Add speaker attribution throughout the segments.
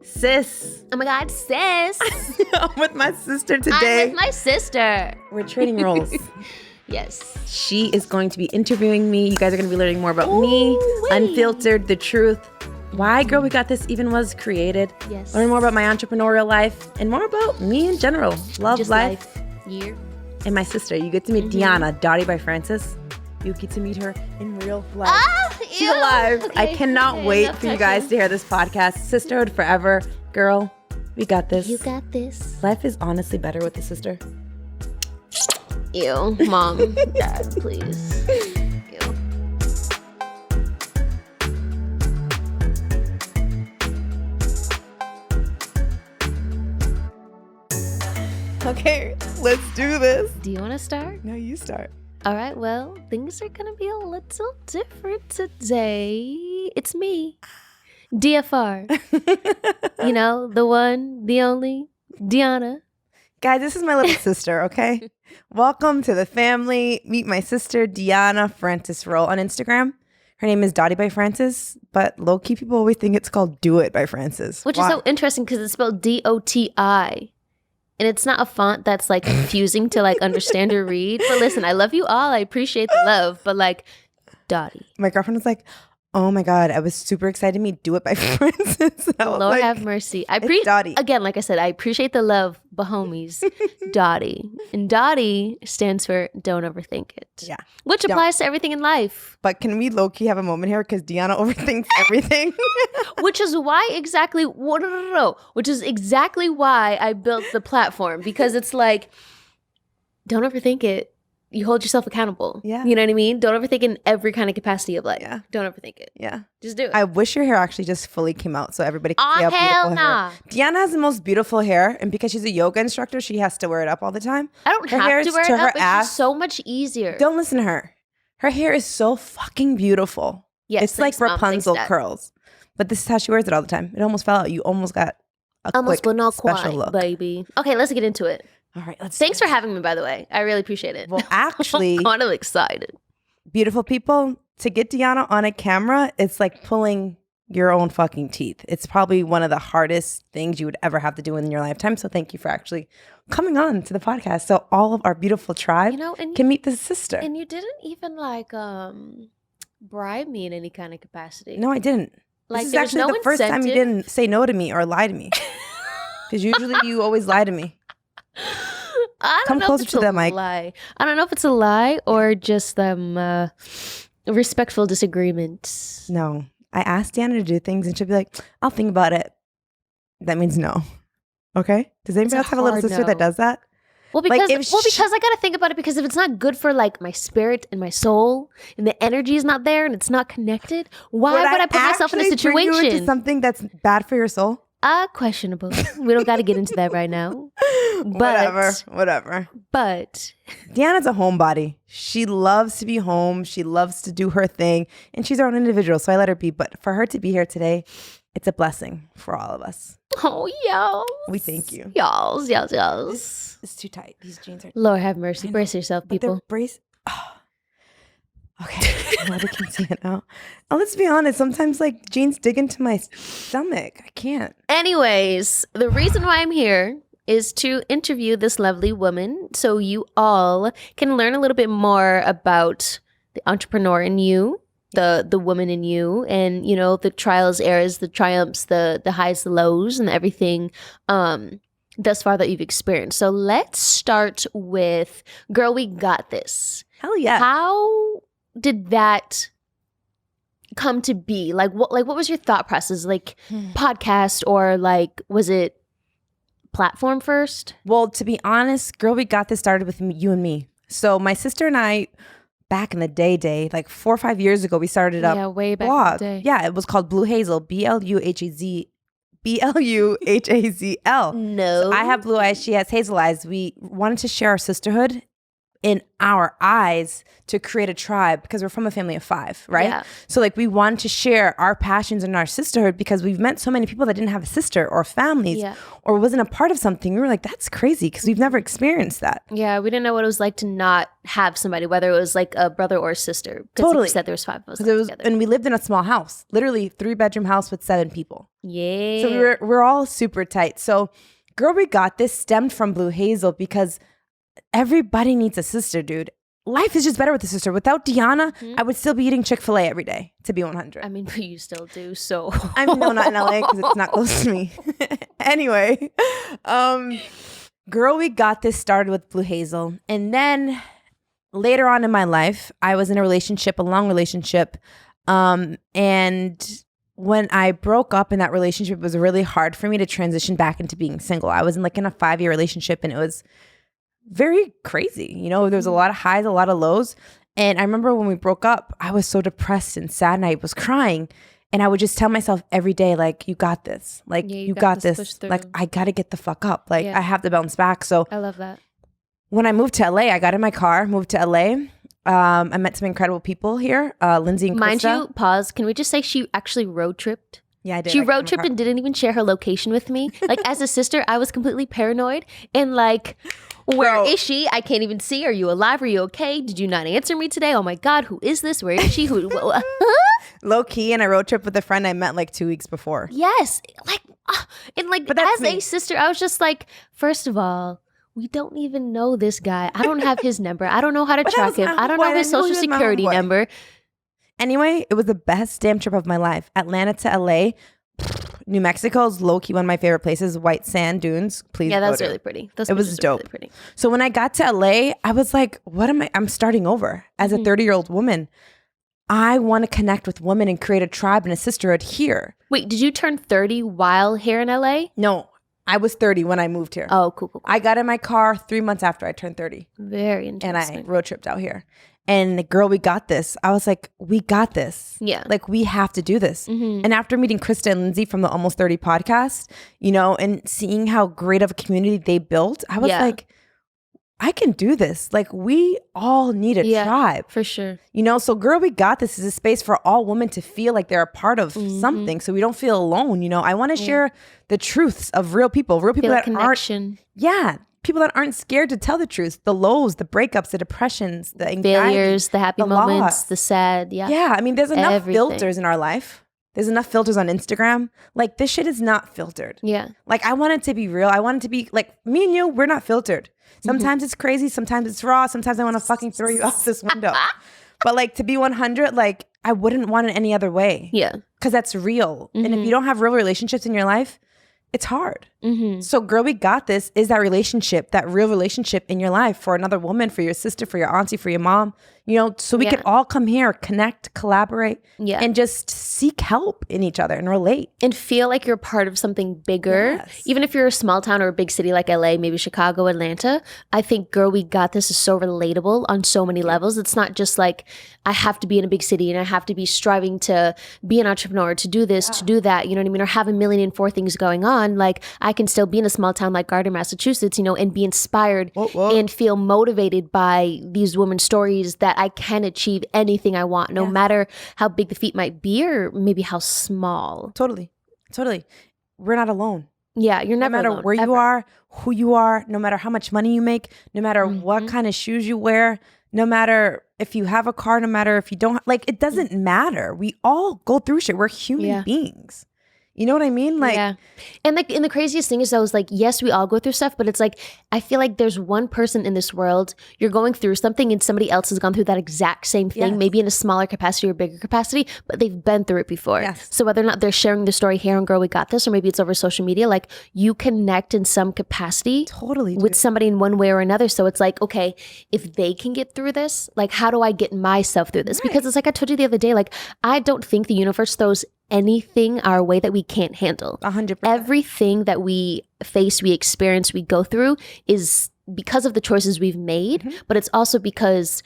Speaker 1: Sis.
Speaker 2: Oh my God, sis.
Speaker 1: I'm with my sister today.
Speaker 2: I'm with my sister.
Speaker 1: We're trading roles.
Speaker 2: Yes.
Speaker 1: She is going to be interviewing me. You guys are going to be learning more about me, unfiltered, the truth, why Girl We Got This even was created.
Speaker 2: Yes.
Speaker 1: Learn more about my entrepreneurial life and more about me in general. Love,
Speaker 2: Just
Speaker 1: life.
Speaker 2: Year.
Speaker 1: And my sister. You get to meet Diana, Dottie by Francis. You get to meet her in real life.
Speaker 2: Ah,
Speaker 1: She's alive.
Speaker 2: Okay,
Speaker 1: I cannot wait for you guys to hear this podcast. Sisterhood forever. Girl, we got this.
Speaker 2: You got this.
Speaker 1: Life is honestly better with a sister.
Speaker 2: Ew, Mom, Dad, please. Ew.
Speaker 1: Okay, let's do this.
Speaker 2: Do you want to start?
Speaker 1: No, you start.
Speaker 2: All right, well, things are going to be a little different today. It's me, DFR. You know, the one, the only, Diana.
Speaker 1: Guys, this is my little sister, okay? Welcome to the family. Meet my sister, Diana Francis Rolle on Instagram. Her name is Dottie by Francis, but low-key people always think it's called Do It by Francis.
Speaker 2: Which is so interesting because it's spelled D-O-T-I. And it's not a font that's like confusing to like understand or read. But listen, I love you all. I appreciate the love. But like, Dottie.
Speaker 1: My girlfriend was like, oh my God, I was super excited to meet Do It by Francis.
Speaker 2: Lord have mercy.
Speaker 1: Dottie.
Speaker 2: Again, like I said, I appreciate the love, but homies, Dottie. And Dottie stands for don't overthink it.
Speaker 1: Yeah.
Speaker 2: Which applies to everything in life.
Speaker 1: But can we low-key have a moment here? Because Diana overthinks everything.
Speaker 2: Which is why exactly, which is exactly why I built the platform. Because it's like, don't overthink it. You hold yourself accountable.
Speaker 1: Yeah.
Speaker 2: You know what I mean? Don't overthink in every kind of capacity of life.
Speaker 1: Yeah.
Speaker 2: Don't overthink it.
Speaker 1: Yeah.
Speaker 2: Just do it.
Speaker 1: I wish your hair actually just fully came out so everybody could see how
Speaker 2: hell
Speaker 1: beautiful
Speaker 2: nah.
Speaker 1: her hair. Diana has the most beautiful hair, and because she's a yoga instructor, she has to wear it up all the time.
Speaker 2: I don't
Speaker 1: Her hair
Speaker 2: have to
Speaker 1: is
Speaker 2: wear
Speaker 1: to
Speaker 2: it
Speaker 1: her
Speaker 2: up. It's
Speaker 1: ass.
Speaker 2: just so much easier.
Speaker 1: Don't listen to her. Her hair is so fucking beautiful.
Speaker 2: Yes,
Speaker 1: it's like
Speaker 2: thanks, Mom.
Speaker 1: Rapunzel
Speaker 2: Thanks, Dad.
Speaker 1: curls. But this is how she wears it all the time. It almost fell out. You almost got a
Speaker 2: Almost,
Speaker 1: quick
Speaker 2: but not
Speaker 1: special
Speaker 2: quite,
Speaker 1: look.
Speaker 2: baby. Okay, let's get into it.
Speaker 1: All right, let's
Speaker 2: Thanks for having me, by the way. I really appreciate it.
Speaker 1: Well, actually,
Speaker 2: I'm kind of excited.
Speaker 1: beautiful people, to get Diana on a camera, it's like pulling your own fucking teeth. It's probably one of the hardest things you would ever have to do in your lifetime. So thank you for actually coming on to the podcast. So all of our beautiful tribe can meet the sister.
Speaker 2: And you didn't even like bribe me in any kind of capacity.
Speaker 1: No, I didn't.
Speaker 2: Like,
Speaker 1: this is
Speaker 2: there was
Speaker 1: actually
Speaker 2: no
Speaker 1: the first time you
Speaker 2: incentive.
Speaker 1: didn't say no to me or lie to me. Because usually you always lie to me.
Speaker 2: I don't
Speaker 1: Come
Speaker 2: know
Speaker 1: closer
Speaker 2: if it's
Speaker 1: to
Speaker 2: a
Speaker 1: the mic.
Speaker 2: lie. I don't know if it's a lie or just respectful disagreements.
Speaker 1: No. I asked Diana to do things and she'll be like, I'll think about it. That means no. Okay? Does anybody else have a little
Speaker 2: hard
Speaker 1: sister that
Speaker 2: no.
Speaker 1: does that?
Speaker 2: Well,
Speaker 1: Like,
Speaker 2: because
Speaker 1: if
Speaker 2: because I gotta think about it, because if it's not good for like my spirit and my soul, and the energy is not there and it's not connected, why would I put myself in a
Speaker 1: actually bring you into
Speaker 2: situation?
Speaker 1: something that's bad for your soul?
Speaker 2: Questionable. We don't got to get into that right now. But
Speaker 1: Whatever.
Speaker 2: But
Speaker 1: Deanna's a homebody. She loves to be home. She loves to do her thing. And she's her own individual, so I let her be. But for her to be here today, it's a blessing for all of us.
Speaker 2: oh y'all,
Speaker 1: We thank you.
Speaker 2: y'all.
Speaker 1: It's too tight. These jeans are...
Speaker 2: Lord have mercy. Brace yourself,
Speaker 1: But they're
Speaker 2: people.
Speaker 1: Okay. Now they can see it now. Oh, let's be honest. Sometimes like jeans dig into my stomach. I can't.
Speaker 2: Anyways, the reason why I'm here is to interview this lovely woman so you all can learn a little bit more about the entrepreneur in you, the woman in you, and you know, the trials, errors, the triumphs, the highs, the lows, and everything thus far that you've experienced. So let's start with Girl We Got This.
Speaker 1: Hell yeah.
Speaker 2: How did that come to be? Like what was your thought process? Like podcast, or like was it platform first?
Speaker 1: Well, to be honest, Girl We Got This started with you and me. So my sister and I, back in the day, like 4 or 5 years ago, we started up
Speaker 2: way back
Speaker 1: blog.
Speaker 2: in the day.
Speaker 1: Yeah, it was called Blue Hazel, BLUHAZL.
Speaker 2: No.
Speaker 1: So I have blue eyes, she has hazel eyes. We wanted to share our sisterhood in our eyes to create a tribe because we're from a family of 5, right?
Speaker 2: Yeah.
Speaker 1: So like we wanted to share our passions and our sisterhood because we've met so many people that didn't have a sister or families or wasn't a part of something. We were like, that's crazy because we've never experienced that.
Speaker 2: Yeah, we didn't know what it was like to not have somebody, whether it was like a brother or a sister.
Speaker 1: Totally.
Speaker 2: Like you said, there was 5 of us
Speaker 1: together.
Speaker 2: And
Speaker 1: we lived in a small house, literally 3-bedroom house with 7 people.
Speaker 2: Yeah.
Speaker 1: So we're all super tight. So Girl, We Got This stemmed from Blue Hazel because everybody needs a sister, dude. Life is just better with a sister. Without Deanna, I would still be eating Chick-fil-A every day, to be 100.
Speaker 2: I mean, but you still do, so.
Speaker 1: I'm no, not in LA because it's not close to me. Anyway, Girl, We Got This started with Blue Hazel. And then later on in my life, I was in a relationship, a long relationship. And when I broke up in that relationship, it was really hard for me to transition back into being single. I was in a 5-year relationship and it was very crazy. You know, there was a lot of highs, a lot of lows. And I remember when we broke up, I was so depressed and sad and I was crying. And I would just tell myself every day, like, you got this. Like, you got this. Like, I got to get the fuck up. Like, I have to bounce back. So
Speaker 2: I love that.
Speaker 1: When I moved to LA, I got in my car, moved to LA. I met some incredible people here, Lindsay and Krista.
Speaker 2: Mind you, pause. Can we just say she actually road tripped?
Speaker 1: Yeah, I did.
Speaker 2: She road tripped and didn't even share her location with me. Like, as a sister, I was completely paranoid and like, where is she? I can't even see. Are you alive? Are you okay? Did you not answer me today? Oh my God, who is this? Where is she?
Speaker 1: Low key, and I road trip with a friend I met like 2 weeks before.
Speaker 2: Yes, like, and like as a sister, I was just like, first of all, we don't even know this guy. I don't have his number. I don't know how to track him. I don't know his social security number.
Speaker 1: Anyway, it was the best damn trip of my life. Atlanta to LA. New Mexico is low-key one of my favorite places. White sand dunes. Please.
Speaker 2: Yeah, that was really pretty.
Speaker 1: It was dope. Really pretty. So when I got to LA, I was like, what am I? I'm starting over. As a 30-year-old woman, I want to connect with women and create a tribe and a sisterhood here.
Speaker 2: Wait, did you turn 30 while here in LA?
Speaker 1: No. I was 30 when I moved here.
Speaker 2: Oh, cool.
Speaker 1: I got in my car 3 months after I turned 30.
Speaker 2: Very interesting.
Speaker 1: And I road tripped out here. And Girl, We Got This. I was like, we got this.
Speaker 2: Yeah.
Speaker 1: Like, we have to do this. And after meeting Krista and Lindsay from the Almost 30 podcast, you know, and seeing how great of a community they built, I was like, I can do this. Like, we all need a tribe.
Speaker 2: For sure.
Speaker 1: You know, so Girl, We Got This is a space for all women to feel like they're a part of something so we don't feel alone. You know, I want to share the truths of real people that
Speaker 2: connection.
Speaker 1: People that aren't scared to tell the truth, the lows, the breakups, the depressions, the anxiety,
Speaker 2: failures, the happy moments,
Speaker 1: loss.
Speaker 2: The sad.
Speaker 1: Yeah. I mean, there's enough filters in our life. There's enough filters on Instagram. Like, this shit is not filtered.
Speaker 2: Yeah.
Speaker 1: Like, I want it to be real. I want it to be like me and you, we're not filtered. Sometimes it's crazy. Sometimes it's raw. Sometimes I want to fucking throw you out this window. But like, to be 100, like, I wouldn't want it any other way.
Speaker 2: Yeah.
Speaker 1: Because that's real. And if you don't have real relationships in your life, it's hard. So Girl, We Got This is that relationship, that real relationship in your life for another woman, for your sister, for your auntie, for your mom, you know, so we can all come here, connect, collaborate, and just seek help in each other and relate.
Speaker 2: And feel like you're part of something bigger. Even if you're a small town or a big city like LA, maybe Chicago, Atlanta, I think Girl, We Got This is so relatable on so many levels. It's not just like, I have to be in a big city and I have to be striving to be an entrepreneur, to do this, to do that, you know what I mean? Or have 1,000,004 things going on. Like, I can still be in a small town like Gardner, Massachusetts, you know, and be inspired and feel motivated by these women's stories that I can achieve anything I want, no matter how big the feat might be or maybe how small.
Speaker 1: Totally. We're not alone.
Speaker 2: Yeah, you're never alone.
Speaker 1: No matter where you are, who you are, no matter how much money you make, no matter what kind of shoes you wear, no matter if you have a car, no matter if you don't, like, it doesn't matter. We all go through shit. We're human beings. You know what I mean? Like,
Speaker 2: and like, and the craziest thing is, I was like, yes, we all go through stuff, but it's like, I feel like there's one person in this world, you're going through something and somebody else has gone through that exact same thing, maybe in a smaller capacity or bigger capacity, but they've been through it before. So whether or not they're sharing the story here on Girl, We Got This, or maybe it's over social media, like, you connect in some capacity with somebody in one way or another. So it's like, okay, if they can get through this, like, how do I get myself through this? Because it's like I told you the other day, like, I don't think the universe throws anything our way that we can't handle.
Speaker 1: 100%.
Speaker 2: Everything that we face, we experience, we go through is because of the choices we've made, but it's also because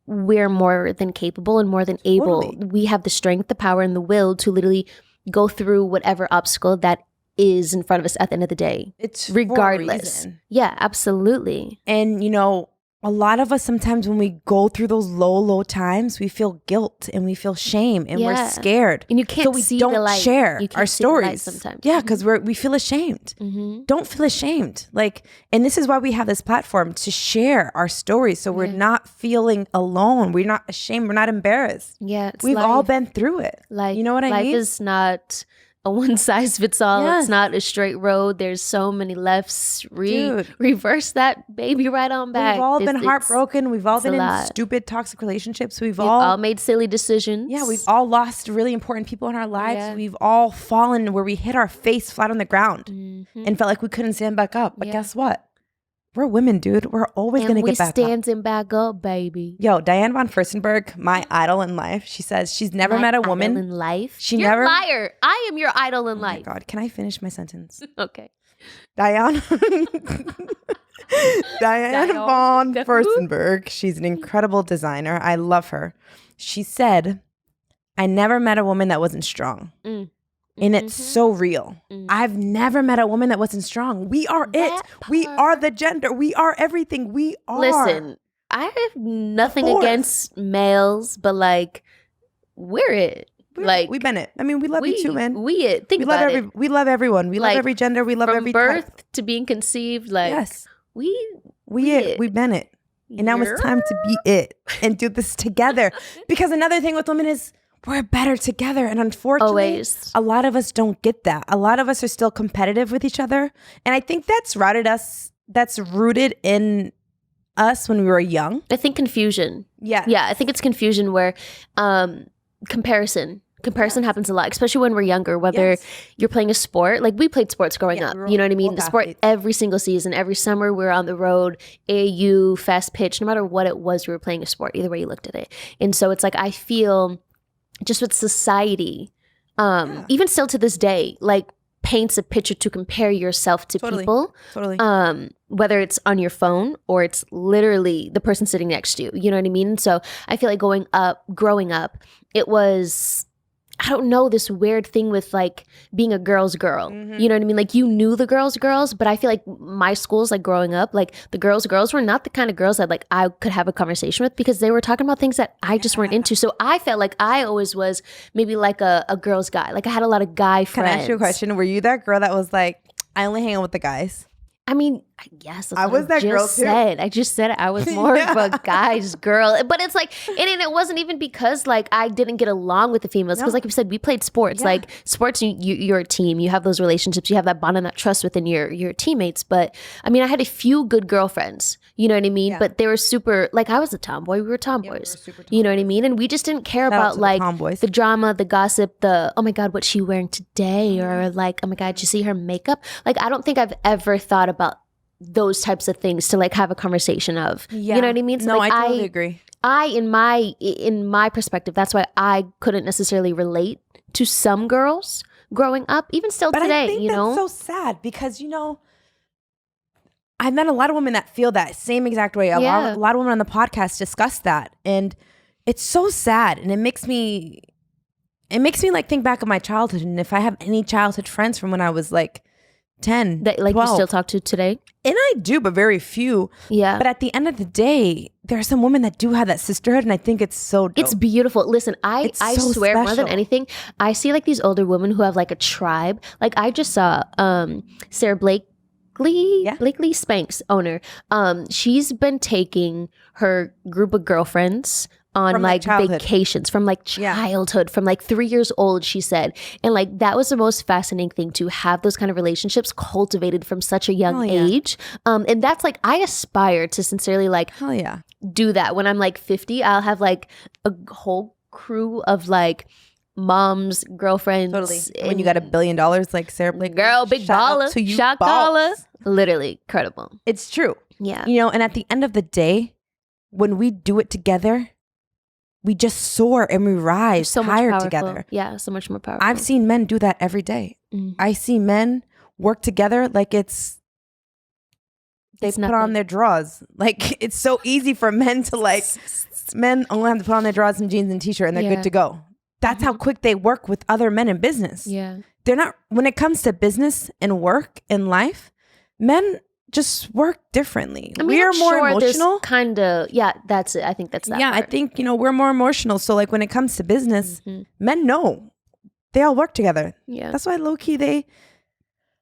Speaker 2: we're more than capable and more than able. We have the strength, the power, and the will to literally go through whatever obstacle that is in front of us at the end of the day.
Speaker 1: It's
Speaker 2: regardless. Yeah, absolutely.
Speaker 1: And, you know, a lot of us sometimes when we go through those low times, we feel guilt and we feel shame and we're scared.
Speaker 2: And you can't
Speaker 1: so we
Speaker 2: see
Speaker 1: don't
Speaker 2: the light.
Speaker 1: share
Speaker 2: You can't
Speaker 1: our
Speaker 2: see the light
Speaker 1: stories
Speaker 2: sometimes.
Speaker 1: Yeah, because we feel ashamed. Don't feel ashamed. Like, and this is why we have this platform to share our stories. So we're not feeling alone. We're not ashamed. We're not embarrassed.
Speaker 2: Yeah,
Speaker 1: we've all been through it.
Speaker 2: Like,
Speaker 1: you know what I mean?
Speaker 2: Life is not a one size fits all.
Speaker 1: Yes.
Speaker 2: It's not a straight road. There's so many lefts. Reverse that baby right on back.
Speaker 1: We've all been heartbroken. We've all been in stupid toxic relationships. We've all
Speaker 2: made silly decisions.
Speaker 1: Yeah, we've all lost really important people in our lives. Yeah. We've all fallen where we hit our face flat on the ground and felt like we couldn't stand back up. But guess what? We're women, dude. We're always going to get back up.
Speaker 2: And we standing back up, baby.
Speaker 1: Yo, Diane von Furstenberg, my idol in life, she says she's never met a woman.
Speaker 2: Idol in life?
Speaker 1: You're
Speaker 2: a liar. I am your idol in life.
Speaker 1: Oh my God. Can I finish my sentence?
Speaker 2: Okay.
Speaker 1: Diane von Furstenberg, she's an incredible designer. I love her. She said, I never met a woman that wasn't strong. And it's so real. I've never met a woman that wasn't strong. We are it. We are the gender. We are everything. We are.
Speaker 2: Listen, I have nothing against males, but like, we're it.
Speaker 1: We've been it. I mean, we love you too, man.
Speaker 2: We it. Think about it.
Speaker 1: We love everyone. We love every gender. We love every
Speaker 2: birth
Speaker 1: type.
Speaker 2: to being conceived. Like,
Speaker 1: yes,
Speaker 2: we
Speaker 1: it. We've been it. And now it's time to be it and do this together. Because another thing with women is, we're better together. And unfortunately, a lot of us don't get that. A lot of us are still competitive with each other. And I think that's rooted in us when we were young.
Speaker 2: I think confusion.
Speaker 1: Yeah.
Speaker 2: Yeah, I think it's confusion where comparison happens a lot, especially when we're younger, whether you're playing a sport. Like, we played sports growing up. You know what I mean? The sport every single season, every summer we were on the road, AAU, fast pitch, no matter what it was, we were playing a sport. Either way you looked at it. And so it's like, I feel just with society, even still to this day, like, paints a picture to compare yourself to people.
Speaker 1: Totally.
Speaker 2: Whether it's on your phone or it's literally the person sitting next to you. You know what I mean? So I feel like growing up, it was, I don't know, this weird thing with like being a girl's girl. You know what I mean? Like, you knew the girls, but I feel like my schools, like growing up, like the girls were not the kind of girls that like I could have a conversation with, because they were talking about things that I just weren't into. So I felt like I always was maybe like a girl's guy. Like, I had a lot of guy friends.
Speaker 1: Can I ask you a question? Were you that girl that was like, I only hang out with the guys?
Speaker 2: I mean, I guess
Speaker 1: I was that girl too.
Speaker 2: I just said I was more of a guy's girl, but it's like, and it wasn't even because like I didn't get along with the females, because like you said, we played sports. Like, sports, you're a team. You have those relationships. You have that bond and that trust within your teammates. But I mean, I had a few good girlfriends. You know what I mean? But they were super, like, I was a tomboy. We were tomboys. You know what I mean? And we just didn't care about like the drama, the gossip, the, oh my God, what's she wearing today? Or like, oh my God, did you see her makeup? Like, I don't think I've ever thought about those types of things to like have a conversation of. You know what I mean? So
Speaker 1: no,
Speaker 2: like,
Speaker 1: I totally agree.
Speaker 2: In my perspective, that's why I couldn't necessarily relate to some girls growing up, even still today.
Speaker 1: I think
Speaker 2: you know,
Speaker 1: that's so sad, because you know, I've met a lot of women that feel that same exact way. A lot of women on the podcast discuss that, and it's so sad, and it makes me like think back of my childhood, and if I have any childhood friends from when I was like 10,
Speaker 2: that like
Speaker 1: 12.
Speaker 2: you still talk to today.
Speaker 1: And I do, but very few.
Speaker 2: Yeah.
Speaker 1: But at the end of the day, there are some women that do have that sisterhood, and I think it's so dope.
Speaker 2: It's beautiful. Listen, I
Speaker 1: so
Speaker 2: swear, more than
Speaker 1: special.
Speaker 2: anything, I see like these older women who have like a tribe. Like, I just saw Sarah Blakely Spanx, owner. She's been taking her group of girlfriends on
Speaker 1: from
Speaker 2: like
Speaker 1: childhood.
Speaker 2: Vacations from like childhood, from like 3 years old, she said. And like, that was the most fascinating thing, to have those kind of relationships cultivated from such a young age. And that's like, I aspire to sincerely like do that. When I'm like 50, I'll have like a whole crew of like moms, girlfriends.
Speaker 1: Totally. When you got $1 billion like Sarah Blakely.
Speaker 2: Girl, big baller. Shot caller. Literally incredible.
Speaker 1: It's true.
Speaker 2: Yeah.
Speaker 1: You know, and at the end of the day, when we do it together, we just soar and we rise higher together.
Speaker 2: Yeah, so much more powerful.
Speaker 1: I've seen men do that every day. I see men work together like they put on their drawers. Like, it's so easy for men to like, men only have to put on their drawers and jeans and t-shirt and they're good to go. That's how quick they work with other men in business.
Speaker 2: Yeah.
Speaker 1: They're not, when it comes to business and work and life, men just work differently.
Speaker 2: I mean,
Speaker 1: We are
Speaker 2: I'm
Speaker 1: more
Speaker 2: sure there's
Speaker 1: emotional.
Speaker 2: kind of, yeah, that's it. I think that's that
Speaker 1: Yeah, I
Speaker 2: part.
Speaker 1: think, we're more emotional. So like when it comes to business, men know they all work together.
Speaker 2: Yeah.
Speaker 1: That's why low key they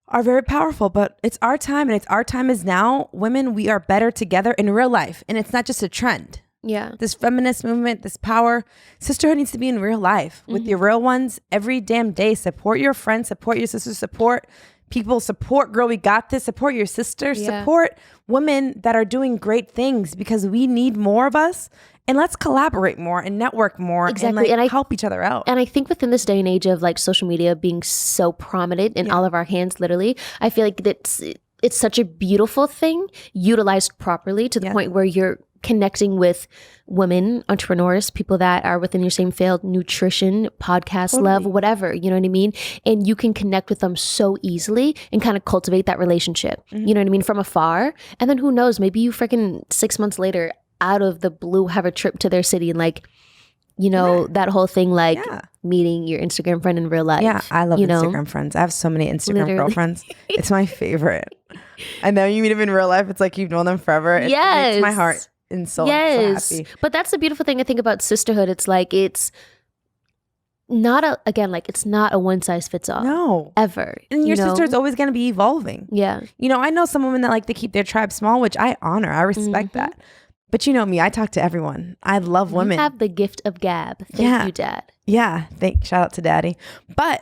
Speaker 1: are very powerful, but it's our time and our time is now. Women, we are better together in real life. And it's not just a trend.
Speaker 2: Yeah.
Speaker 1: This feminist movement, this power, sisterhood needs to be in real life with your real ones every damn day. Support your friends, support your sisters, support people, support Girl We Got This, support your sisters, support women that are doing great things because we need more of us. And let's collaborate more and network more
Speaker 2: Exactly.
Speaker 1: and help each other out.
Speaker 2: And I think within this day and age of like social media being so prominent in all of our hands, literally, I feel like it's such a beautiful thing utilized properly to the point where you're connecting with women, entrepreneurs, people that are within your same field, nutrition, podcast, love, whatever, you know what I mean? And you can connect with them so easily and kind of cultivate that relationship, you know what I mean, from afar. And then who knows, maybe you freaking 6 months later, out of the blue, have a trip to their city and like, that whole thing, like meeting your Instagram friend in real life.
Speaker 1: Yeah, I love Instagram friends. I have so many Instagram girlfriends. It's my favorite. I know you meet them in real life. It's like you've known them forever. It makes my heart and soul so happy.
Speaker 2: But that's the beautiful thing I think about sisterhood. It's like it's not it's not a one size fits all.
Speaker 1: No.
Speaker 2: Ever.
Speaker 1: And your sister is always going to be evolving.
Speaker 2: Yeah.
Speaker 1: I know some women that like to keep their tribe small, which I honor. I respect that. But you know me, I talk to everyone. I love women.
Speaker 2: You have the gift of gab. Thank you, Dad.
Speaker 1: Yeah. Shout out to Daddy. But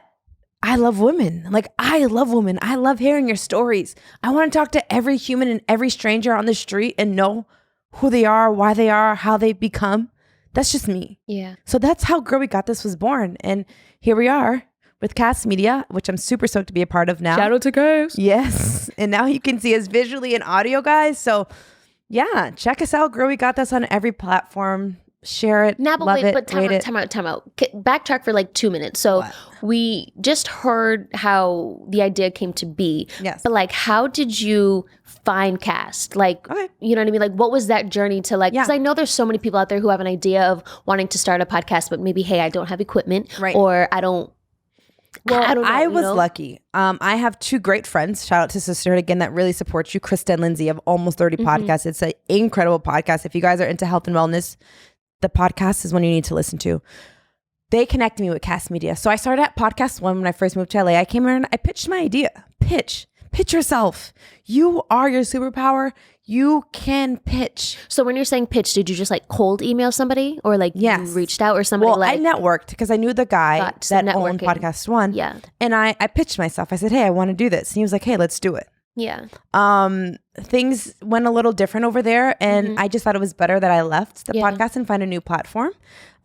Speaker 1: I love women. Like, I love women. I love hearing your stories. I want to talk to every human and every stranger on the street and know who they are, why they are, how they become. That's just me.
Speaker 2: Yeah.
Speaker 1: So that's how Girl We Got This was born. And here we are with Cass Media, which I'm super stoked to be a part of now.
Speaker 2: Shout out to Cass.
Speaker 1: Yes. And now you can see us visually and audio, guys. So yeah, check us out. Girl We Got This on every platform. Share it.
Speaker 2: Now, but
Speaker 1: love
Speaker 2: wait,
Speaker 1: it,
Speaker 2: but time out. Backtrack for like 2 minutes. So we just heard how the idea came to be.
Speaker 1: Yes.
Speaker 2: But like, how did you find Cast? Like, you know what I mean? Like, what was that journey to like, because I know there's so many people out there who have an idea of wanting to start a podcast, but maybe, hey, I don't have equipment or I don't. Well, I don't know,
Speaker 1: I was lucky. I have two great friends. Shout out to Sisterhood again that really supports you, Krista and Lindsay of Almost 30 Podcasts. It's an incredible podcast. If you guys are into health and wellness, the podcast is one you need to listen to. They connected me with Cass Media. So I started at Podcast One when I first moved to LA. I came here and I pitched my idea. Pitch yourself. You are your superpower. You can pitch.
Speaker 2: So when you're saying pitch, did you just like cold email somebody or like you reached out or somebody?
Speaker 1: Well, I networked because I knew the guy that owned Podcast One.
Speaker 2: Yeah.
Speaker 1: And I pitched myself. I said, hey, I want to do this. And he was like, hey, let's do it.
Speaker 2: Yeah.
Speaker 1: Things went a little different over there. And I just thought it was better that I left the podcast and find a new platform.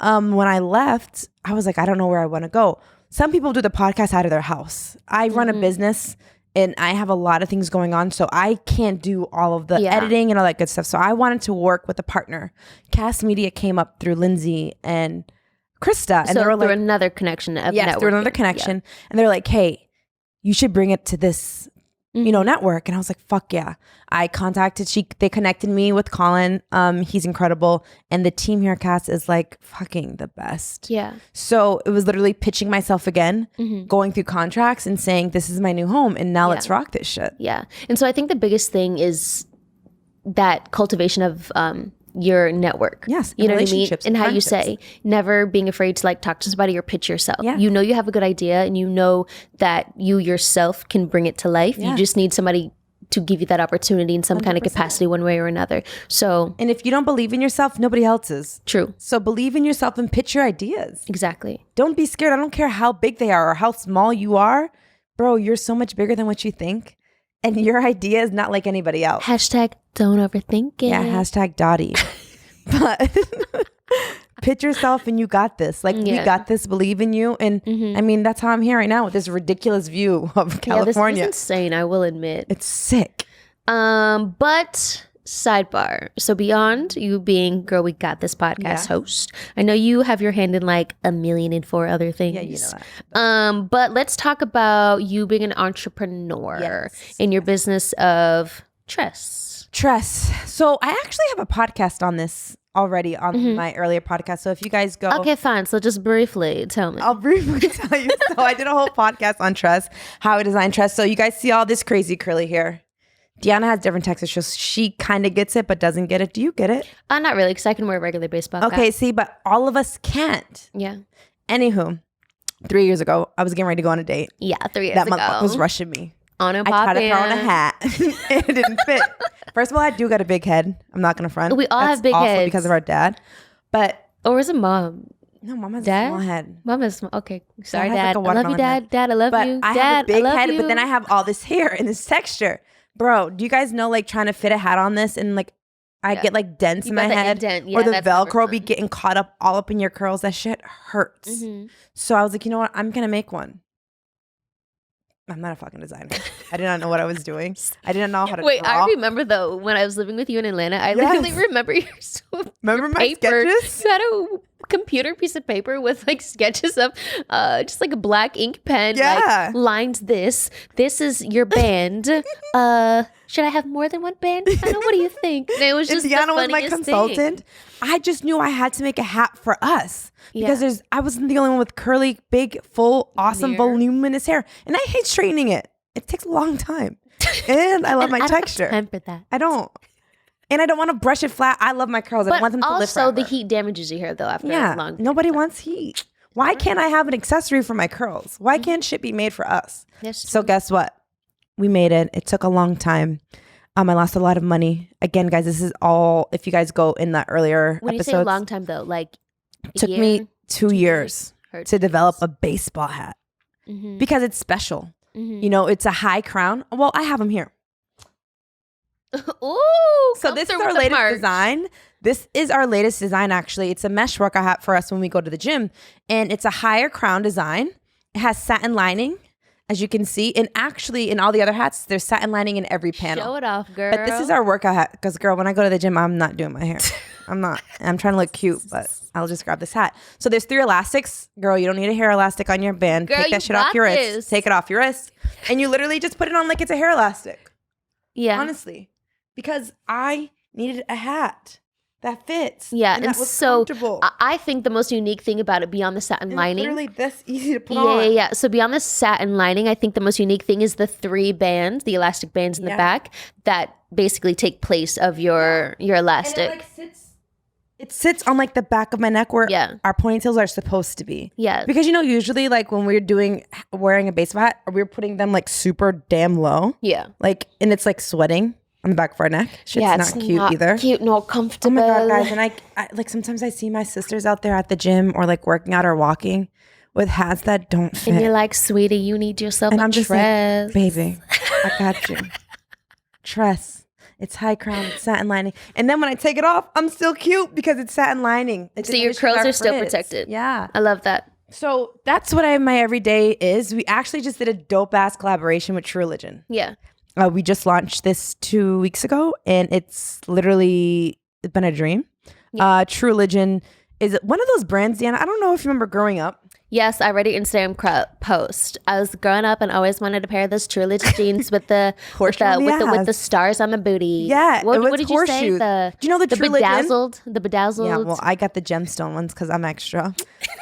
Speaker 1: When I left, I was like, I don't know where I want to go. Some people do the podcast out of their house. I run a business and I have a lot of things going on. So I can't do all of the editing and all that good stuff. So I wanted to work with a partner. Cass Media came up through Lindsay and Krista. And
Speaker 2: so
Speaker 1: they were
Speaker 2: through
Speaker 1: like,
Speaker 2: another connection of
Speaker 1: through another connection. Yeah. And they're like, hey, you should bring it to this network. And I was like, fuck yeah. I contacted, they connected me with Colin. He's incredible. And the team here at Cass is like fucking the best.
Speaker 2: Yeah.
Speaker 1: So it was literally pitching myself again, going through contracts and saying, this is my new home. And now let's rock this shit.
Speaker 2: Yeah. And so I think the biggest thing is that cultivation of, your network.
Speaker 1: Yes.
Speaker 2: You know what I mean? And how you say, never being afraid to like talk to somebody or pitch yourself. Yeah. You know you have a good idea and you know that you yourself can bring it to life. Yeah. You just need somebody to give you that opportunity in some 100%. Kind of capacity one way or another. So,
Speaker 1: and if you don't believe in yourself, nobody else is.
Speaker 2: True.
Speaker 1: So believe in yourself and pitch your ideas.
Speaker 2: Exactly.
Speaker 1: Don't be scared. I don't care how big they are or how small you are. Bro, you're so much bigger than what you think. And your idea is not like anybody else.
Speaker 2: Hashtag don't overthink it.
Speaker 1: Yeah, hashtag Dottie. But pitch yourself and you got this. Like, we got this, believe in you. And I mean, that's how I'm here right now with this ridiculous view of California.
Speaker 2: Yeah, this is insane, I will admit.
Speaker 1: It's sick.
Speaker 2: But sidebar. So beyond you being Girl We Got This podcast host, I know you have your hand in like 1,000,004 other things.
Speaker 1: Yeah, you know that.
Speaker 2: But let's talk about you being an entrepreneur in your business of Tress.
Speaker 1: So I actually have a podcast on this already on my earlier podcast. So if you guys go...
Speaker 2: Okay, fine. So just briefly tell me.
Speaker 1: I'll briefly tell you. So I did a whole podcast on Tress, how I designed Tress. So you guys see all this crazy curly hair. Deanna has different textures, so she kind of gets it, but doesn't get it. Do you get it?
Speaker 2: Not really, because I can wear a regular baseball cap.
Speaker 1: Okay, see, but all of us can't.
Speaker 2: Yeah.
Speaker 1: Anywho, 3 years ago, I was getting ready to go on a date.
Speaker 2: Yeah, 3 years
Speaker 1: that
Speaker 2: ago.
Speaker 1: motherfucker was rushing me.
Speaker 2: On a
Speaker 1: I tried to throw on a hat. It didn't fit. First of all, I do got a big head. I'm not going to front.
Speaker 2: We all
Speaker 1: That's
Speaker 2: have big
Speaker 1: also
Speaker 2: heads.
Speaker 1: because of our dad. But
Speaker 2: Or was it mom?
Speaker 1: no, mom has
Speaker 2: Dad?
Speaker 1: a small head.
Speaker 2: Mom is small. Okay. Sorry,
Speaker 1: has,
Speaker 2: Dad.
Speaker 1: like, a
Speaker 2: I love you,
Speaker 1: watermelon
Speaker 2: Dad.
Speaker 1: head.
Speaker 2: Dad, I love
Speaker 1: But
Speaker 2: you.
Speaker 1: I
Speaker 2: Dad,
Speaker 1: have a big
Speaker 2: I love
Speaker 1: head,
Speaker 2: you.
Speaker 1: but then I have all this hair and this texture. Bro, do you guys know like trying to fit a hat on this and like I get like dents
Speaker 2: You
Speaker 1: in
Speaker 2: got
Speaker 1: my
Speaker 2: the
Speaker 1: head
Speaker 2: indent. Yeah,
Speaker 1: or the
Speaker 2: that's never
Speaker 1: Velcro be
Speaker 2: fun.
Speaker 1: getting caught up all up in your curls? That shit hurts.
Speaker 2: Mhm.
Speaker 1: So I was like, you know what? I'm going to make one. I'm not a fucking designer. I did not know what I was doing. I didn't know how to
Speaker 2: Wait,
Speaker 1: draw.
Speaker 2: I remember though when I was living with you in Atlanta, I literally remember your
Speaker 1: Remember my
Speaker 2: paper.
Speaker 1: sketches?
Speaker 2: You had a computer piece of paper with like sketches of just like a black ink pen.
Speaker 1: Yeah.
Speaker 2: Like lines this. This is your band. Should I have more than one band? I know. What do you think? And it was
Speaker 1: And
Speaker 2: just
Speaker 1: Deanna
Speaker 2: the
Speaker 1: was my
Speaker 2: funniest
Speaker 1: consultant.
Speaker 2: thing.
Speaker 1: I just knew I had to make a hat for us because
Speaker 2: Yeah.
Speaker 1: I wasn't the only one with curly, big, full, awesome,
Speaker 2: Hair.
Speaker 1: voluminous hair. And I hate straightening it. It takes a long time. And I love my
Speaker 2: I don't have
Speaker 1: texture.
Speaker 2: time for that.
Speaker 1: I don't. And I don't want to brush it flat. I love my curls. I
Speaker 2: But
Speaker 1: want them to live
Speaker 2: also,
Speaker 1: forever.
Speaker 2: the heat damages your hair though after a
Speaker 1: Yeah.
Speaker 2: long.
Speaker 1: Nobody wants heat. Why can't I have an accessory for my curls? Why can't shit be made for us?
Speaker 2: Yes.
Speaker 1: So guess what? We made it. It took a long time. I lost a lot of money. Again, guys, this is all, if you guys go in the earlier
Speaker 2: When you
Speaker 1: episodes.
Speaker 2: say a long time though, like
Speaker 1: It took me 2 years
Speaker 2: Hurt.
Speaker 1: to develop a baseball hat
Speaker 2: Mhm.
Speaker 1: because it's special.
Speaker 2: Mhm.
Speaker 1: You know, it's a high crown. Well, I have them here.
Speaker 2: Ooh,
Speaker 1: So
Speaker 2: come
Speaker 1: this is
Speaker 2: through
Speaker 1: our
Speaker 2: with the
Speaker 1: latest
Speaker 2: merch.
Speaker 1: design. This is our latest design, actually. It's a mesh workout hat for us when we go to the gym. And it's a higher crown design. It has satin lining, as you can see. And actually, in all the other hats, there's satin lining in every panel.
Speaker 2: Show it off, girl.
Speaker 1: But this is our workout hat. Because, girl, when I go to the gym, I'm not doing my hair. I'm not. I'm trying to look cute, but I'll just grab this hat. So there's 3 elastics. Girl, you don't need a hair elastic on your band.
Speaker 2: Girl,
Speaker 1: Take
Speaker 2: you
Speaker 1: that shit off
Speaker 2: got
Speaker 1: your
Speaker 2: this.
Speaker 1: wrist. Take it off your wrist. And you literally just put it on like it's a hair elastic.
Speaker 2: yeah.
Speaker 1: Honestly. Because I needed a hat that fits.
Speaker 2: Yeah,
Speaker 1: and
Speaker 2: and
Speaker 1: that was
Speaker 2: so
Speaker 1: comfortable.
Speaker 2: I think the most unique thing about it, beyond the satin
Speaker 1: And
Speaker 2: lining,
Speaker 1: literally this easy to put
Speaker 2: yeah,
Speaker 1: on.
Speaker 2: yeah, yeah. So beyond the satin lining, I think the most unique thing is the 3 bands, the elastic bands in the
Speaker 1: Yeah.
Speaker 2: back that basically take place of your
Speaker 1: And
Speaker 2: elastic.
Speaker 1: it like sits on like the back of my neck where
Speaker 2: Yeah.
Speaker 1: our ponytails are supposed to be.
Speaker 2: Yeah,
Speaker 1: Because you know, usually like when we're wearing a baseball hat, we're putting them like super damn low.
Speaker 2: yeah,
Speaker 1: Like, and it's like sweating on the back of our neck. Shit's
Speaker 2: yeah.
Speaker 1: not cute either.
Speaker 2: Cute, no
Speaker 1: Oh
Speaker 2: comfortable.
Speaker 1: my God, guys. And I like sometimes I see my sisters out there at the gym or like working out or walking with hats that don't fit.
Speaker 2: And you're like, sweetie, you need yourself
Speaker 1: And
Speaker 2: a
Speaker 1: I'm just
Speaker 2: dress.
Speaker 1: like, baby, I got you. Tress. It's high crown, it's satin lining. And then when I take it off, I'm still cute because it's satin lining. It
Speaker 2: So your
Speaker 1: diminishes
Speaker 2: curls
Speaker 1: our
Speaker 2: are still
Speaker 1: frizz.
Speaker 2: protected.
Speaker 1: Yeah.
Speaker 2: I love that.
Speaker 1: So that's what my everyday is. We actually just did a dope ass collaboration with True Religion.
Speaker 2: Yeah.
Speaker 1: We just launched this 2 weeks ago, and it's literally been a dream.
Speaker 2: Yeah.
Speaker 1: True Religion is one of those brands, Deanna. I don't know if you remember growing up.
Speaker 2: Yes, I read your Instagram post. I was growing up and always wanted a pair of those True Religion jeans with the with
Speaker 1: Horseshoe on the
Speaker 2: the
Speaker 1: ass.
Speaker 2: stars on the booty.
Speaker 1: Yeah,
Speaker 2: What,
Speaker 1: it was
Speaker 2: what did you say?
Speaker 1: horseshoes.
Speaker 2: The
Speaker 1: Do you know the True Religion?
Speaker 2: the bedazzled.
Speaker 1: Yeah, well, I got the gemstone ones because I'm extra.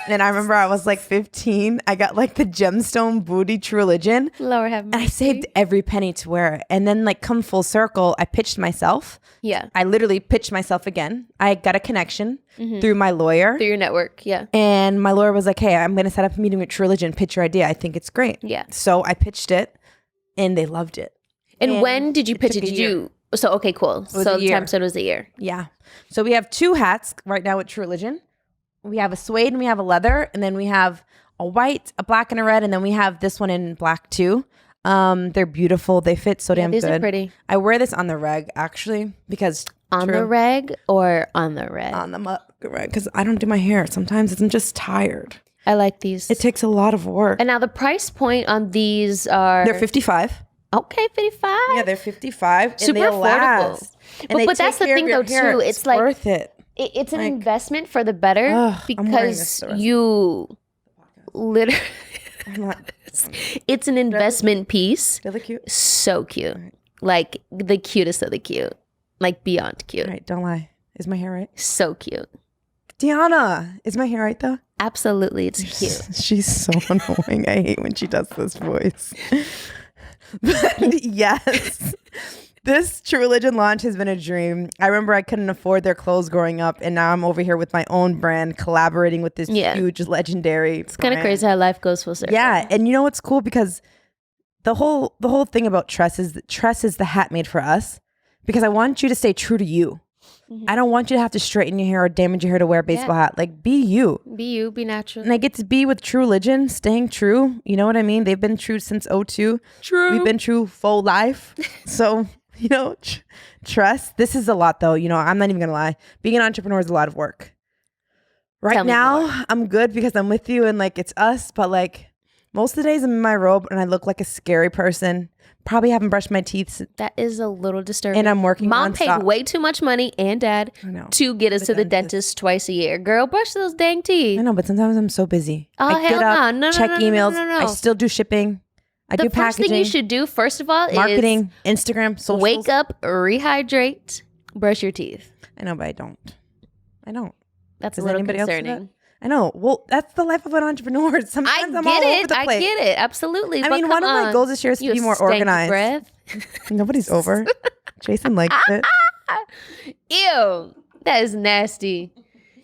Speaker 1: And I remember I was like 15. I got like the gemstone booty True Religion.
Speaker 2: Lower have
Speaker 1: And I saved every penny to wear it. And then like come full circle, I pitched myself.
Speaker 2: Yeah,
Speaker 1: I literally pitched myself again. I got a connection through my lawyer.
Speaker 2: through your network. Yeah,
Speaker 1: And my lawyer was like, hey, I'm going to set up a meeting with True Religion. Pitch your idea. I think it's great.
Speaker 2: yeah.
Speaker 1: So I pitched it and they loved it.
Speaker 2: And when did you pitch it?
Speaker 1: took a
Speaker 2: Did
Speaker 1: year.
Speaker 2: you? So okay, cool.
Speaker 1: was
Speaker 2: So
Speaker 1: a
Speaker 2: the
Speaker 1: year.
Speaker 2: time said it was a year.
Speaker 1: Yeah. So we have 2 hats right now with True Religion. We have a suede and we have a leather. And then we have a white, a black, and a red. And then we have this one in black too. They're beautiful. They fit so damn
Speaker 2: These
Speaker 1: good.
Speaker 2: are pretty.
Speaker 1: I wear this on the reg actually because
Speaker 2: On the reg or on the reg?
Speaker 1: on the reg because I don't do my hair. Sometimes I'm just tired.
Speaker 2: I like these.
Speaker 1: It takes a lot of work.
Speaker 2: And now the price point on these are
Speaker 1: They're 55.
Speaker 2: okay, 55.
Speaker 1: Yeah, they're 55.
Speaker 2: Super
Speaker 1: and they
Speaker 2: affordable.
Speaker 1: last. And they
Speaker 2: But that's
Speaker 1: take
Speaker 2: the
Speaker 1: care of
Speaker 2: thing
Speaker 1: your
Speaker 2: though
Speaker 1: hair.
Speaker 2: too. It's like
Speaker 1: worth it.
Speaker 2: It's an
Speaker 1: Like,
Speaker 2: investment for the better
Speaker 1: I'm wearing
Speaker 2: because
Speaker 1: this the rest of
Speaker 2: you literally
Speaker 1: I'm not
Speaker 2: it's an investment piece.
Speaker 1: really cute.
Speaker 2: So cute. Like the cutest of the cute. Like beyond cute.
Speaker 1: All right, don't lie. Is my hair right?
Speaker 2: So cute.
Speaker 1: Deanna, is my hair right though?
Speaker 2: Absolutely, it's cute.
Speaker 1: She's so annoying. I hate when she does this voice. But yes. This True Religion launch has been a dream. I remember I couldn't afford their clothes growing up, and now I'm over here with my own brand, collaborating with this huge, legendary.
Speaker 2: It's kind of crazy how life goes full circle.
Speaker 1: Yeah, and you know what's cool, because the whole thing about Tress is that Tress is the hat made for us, because I want you to stay true to you. I don't want you to have to straighten your hair or damage your hair to wear a baseball hat. Like, be you.
Speaker 2: Be you, be natural.
Speaker 1: And I get to be with True Religion, staying true. You know what I mean? They've been true since 2002.
Speaker 2: True.
Speaker 1: We've been true full life. So, you know, trust. This is a lot, though. You know, I'm not even going to lie. Being an entrepreneur is a lot of work. Right now, I'm good because I'm with you and like it's us. But like most of the days I'm in my robe and I look like a scary person. Probably haven't brushed my teeth.
Speaker 2: That is a little disturbing.
Speaker 1: And I'm working
Speaker 2: Mom
Speaker 1: nonstop.
Speaker 2: paid way too much money, and Dad, to get us to the dentist twice a year. Girl, brush those dang teeth.
Speaker 1: I know, but sometimes I'm so busy.
Speaker 2: Oh,
Speaker 1: I get up,
Speaker 2: no,
Speaker 1: check emails. I still do shipping. I do packaging.
Speaker 2: The first thing you should do, first of all,
Speaker 1: marketing, Instagram, socials.
Speaker 2: Wake up, rehydrate, brush your teeth.
Speaker 1: I know, but I don't.
Speaker 2: That's a little concerning.
Speaker 1: I know. Well, that's the life of an entrepreneur. Sometimes I'm all over the place.
Speaker 2: I get it. Absolutely.
Speaker 1: I mean, one of my goals this year is to be more organized. Breath. Nobody's over. Jason likes it.
Speaker 2: Ew. That is nasty.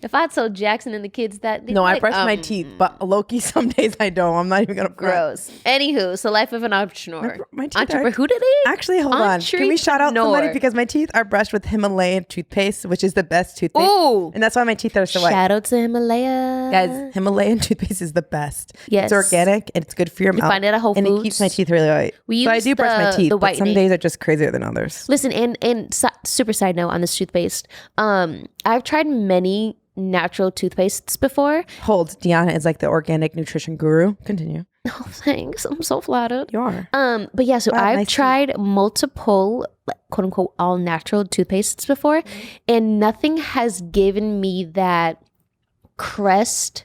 Speaker 2: If I told Jackson and the kids that...
Speaker 1: No, I brush my teeth, but low-key, some days I don't. I'm not even going to
Speaker 2: gross. Anywho, so life of an entrepreneur.
Speaker 1: My teeth are...
Speaker 2: Who did it?
Speaker 1: Actually, hold on. Can we shout out somebody? Because my teeth are brushed with Himalayan toothpaste, which is the best toothpaste.
Speaker 2: Ooh.
Speaker 1: And that's why my teeth are so white.
Speaker 2: Shout out to Himalaya.
Speaker 1: Guys, Himalayan toothpaste is the best.
Speaker 2: Yes.
Speaker 1: It's organic and it's good for your mouth.
Speaker 2: You find it at Whole Foods.
Speaker 1: And it keeps my teeth really white. So I do brush my teeth, but some days are just crazier than others.
Speaker 2: Listen, and super side note on this toothpaste. I've tried many natural toothpastes before.
Speaker 1: Deanna is like the organic nutrition guru. Continue.
Speaker 2: Oh, thanks. I'm so flattered.
Speaker 1: You are.
Speaker 2: But yeah, so I've tried multiple quote unquote all natural toothpastes before, and nothing has given me that Crest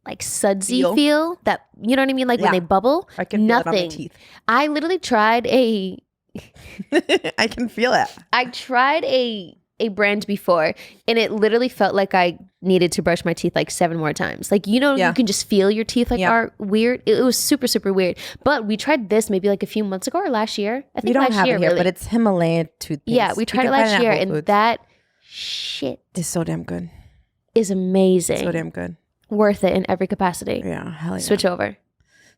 Speaker 2: like sudsy feel that, you know what I mean? Like when they bubble.
Speaker 1: I can feel it on my teeth.
Speaker 2: I literally tried
Speaker 1: I can feel it.
Speaker 2: I tried a brand before, and it literally felt like I needed to brush my teeth like 7 more times. Like, you know, you can just feel your teeth like are weird. It was super, super weird. But we tried this maybe like a few months ago or last year. I think last year,
Speaker 1: but it's Himalayan toothpaste.
Speaker 2: Yeah, we tried it last year, and that shit
Speaker 1: is so damn good.
Speaker 2: Is amazing.
Speaker 1: So damn good.
Speaker 2: Worth it in every capacity.
Speaker 1: Yeah, hell yeah.
Speaker 2: Switch over.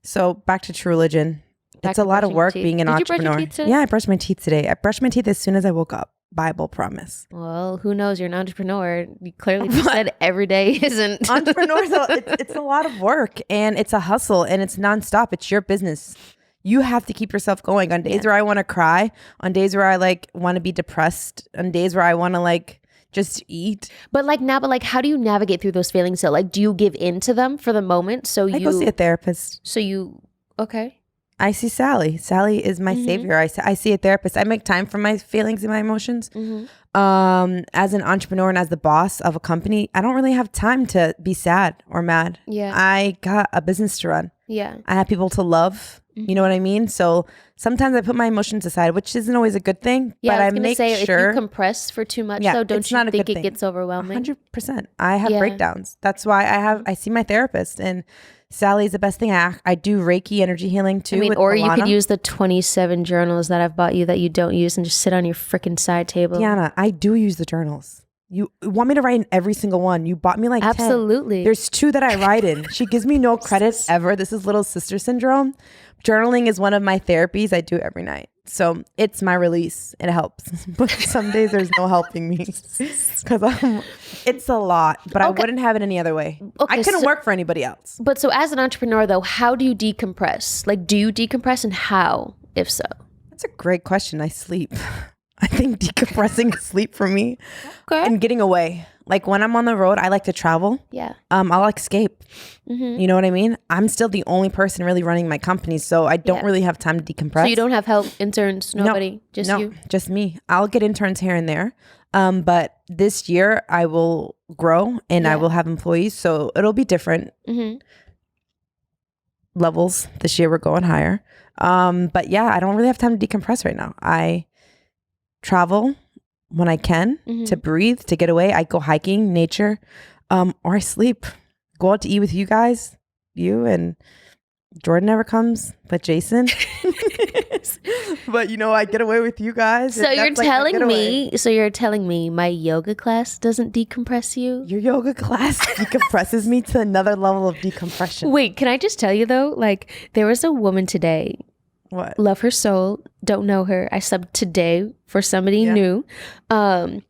Speaker 1: So back to True Religion. It's a lot of work being an entrepreneur.
Speaker 2: You brush your teeth today?
Speaker 1: Yeah, I brushed my teeth today. I brushed my teeth as soon as I woke up. Bible promise.
Speaker 2: Well, who knows? You're an entrepreneur. You clearly just said every day isn't.
Speaker 1: Entrepreneurs, it's a lot of work, and it's a hustle, and it's nonstop. It's your business. You have to keep yourself going on days where I want to cry, on days where I like want to be depressed, on days where I want to like just eat.
Speaker 2: But how do you navigate through those feelings? So like, do you give in to them for the moment? I
Speaker 1: go see a therapist.
Speaker 2: Okay.
Speaker 1: I see Sally. Sally is my savior. I see a therapist. I make time for my feelings and my emotions. As an entrepreneur and as the boss of a company, I don't really have time to be sad or mad.
Speaker 2: Yeah.
Speaker 1: I got a business to run.
Speaker 2: Yeah.
Speaker 1: I have people to love. You know what I mean? So sometimes I put my emotions aside, which isn't always a good thing.
Speaker 2: Yeah,
Speaker 1: but
Speaker 2: I was going to say,
Speaker 1: sure,
Speaker 2: if you compress for too much, though, don't you think it gets overwhelming?
Speaker 1: 100%. I have breakdowns. That's why I see my therapist, and Sally is the best thing. I do Reiki energy healing too.
Speaker 2: Or you could use the 27 journals that I've bought you that you don't use and just sit on your freaking side table.
Speaker 1: Deanna, I do use the journals. You want me to write in every single one. You bought me like 10.
Speaker 2: Absolutely.
Speaker 1: There's 2 that I write in. She gives me no credit ever. This is little sister syndrome. Journaling is one of my therapies. I do it every night. So it's my release. It helps. But some days there's no helping me because it's a lot. But I wouldn't have it any other way. Okay, I couldn't work for anybody else.
Speaker 2: But so as an entrepreneur, though, how do you decompress? Like, do you decompress, and how, if so?
Speaker 1: That's a great question. I sleep. I think decompressing is sleep for me.
Speaker 2: Okay.
Speaker 1: And getting away. Like when I'm on the road, I like to travel.
Speaker 2: Yeah.
Speaker 1: I'll escape. You know what I mean? I'm still the only person really running my company, so I don't really have time to decompress.
Speaker 2: So you don't have help, interns, nobody, just you?
Speaker 1: Just me. I'll get interns here and there. But this year I will grow and I will have employees, so it'll be different levels. This year we're going higher. But yeah, I don't really have time to decompress right now. I travel when I can to breathe, to get away. I go hiking, nature, or I sleep. Go out to eat with you guys, you and Jordan never comes, but Jason. But I get away with you guys.
Speaker 2: So you're telling me my yoga class doesn't decompress you?
Speaker 1: Your yoga class decompresses me to another level of decompression.
Speaker 2: Wait, can I just tell you though? Like, there was a woman today.
Speaker 1: What?
Speaker 2: Love her soul. Don't know her. I subbed today for somebody new. I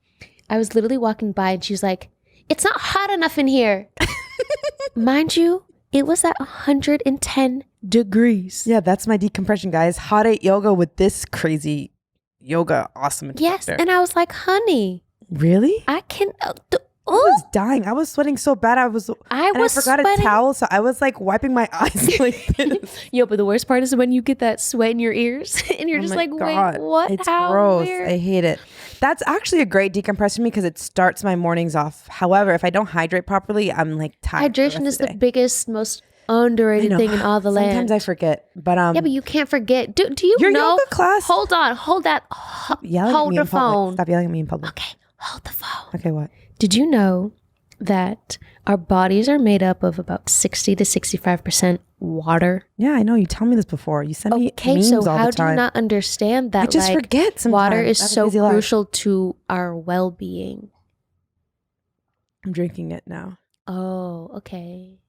Speaker 2: was literally walking by and she's like, "It's not hot enough in here." Mind you, it was at 110 degrees.
Speaker 1: Yeah, that's my decompression, guys. Hot 8 yoga with this crazy yoga awesome instructor.
Speaker 2: Yes, and I was like, "Honey,
Speaker 1: really?
Speaker 2: I can."
Speaker 1: I was dying. I was sweating so bad. I forgot a towel, so I was like wiping my eyes like this.
Speaker 2: Yo, but the worst part is when you get that sweat in your ears and you're just like,
Speaker 1: God.
Speaker 2: "Wait, what?
Speaker 1: It's
Speaker 2: How?
Speaker 1: gross.
Speaker 2: Where?"
Speaker 1: I hate it. That's actually a great decompression for me because it starts my mornings off. However, if I don't hydrate properly, I'm like tired.
Speaker 2: Hydration is the biggest, most underrated thing in all the land.
Speaker 1: Sometimes I forget, but
Speaker 2: yeah, but you can't forget. Do you
Speaker 1: your
Speaker 2: know?
Speaker 1: Yoga class?
Speaker 2: Hold on, hold that.
Speaker 1: Stop yelling
Speaker 2: hold
Speaker 1: at me
Speaker 2: the
Speaker 1: in public.
Speaker 2: phone.
Speaker 1: Stop yelling at me in public.
Speaker 2: Okay, hold the phone.
Speaker 1: Okay, what?
Speaker 2: Did you know that our bodies are made up of about 60 to 65% water?
Speaker 1: Yeah, I know. You tell me this before. You send me memes
Speaker 2: so
Speaker 1: all the time.
Speaker 2: how do you not understand that?
Speaker 1: I just forget sometimes.
Speaker 2: Water is so crucial to our well-being.
Speaker 1: I'm drinking it now.
Speaker 2: Oh, okay.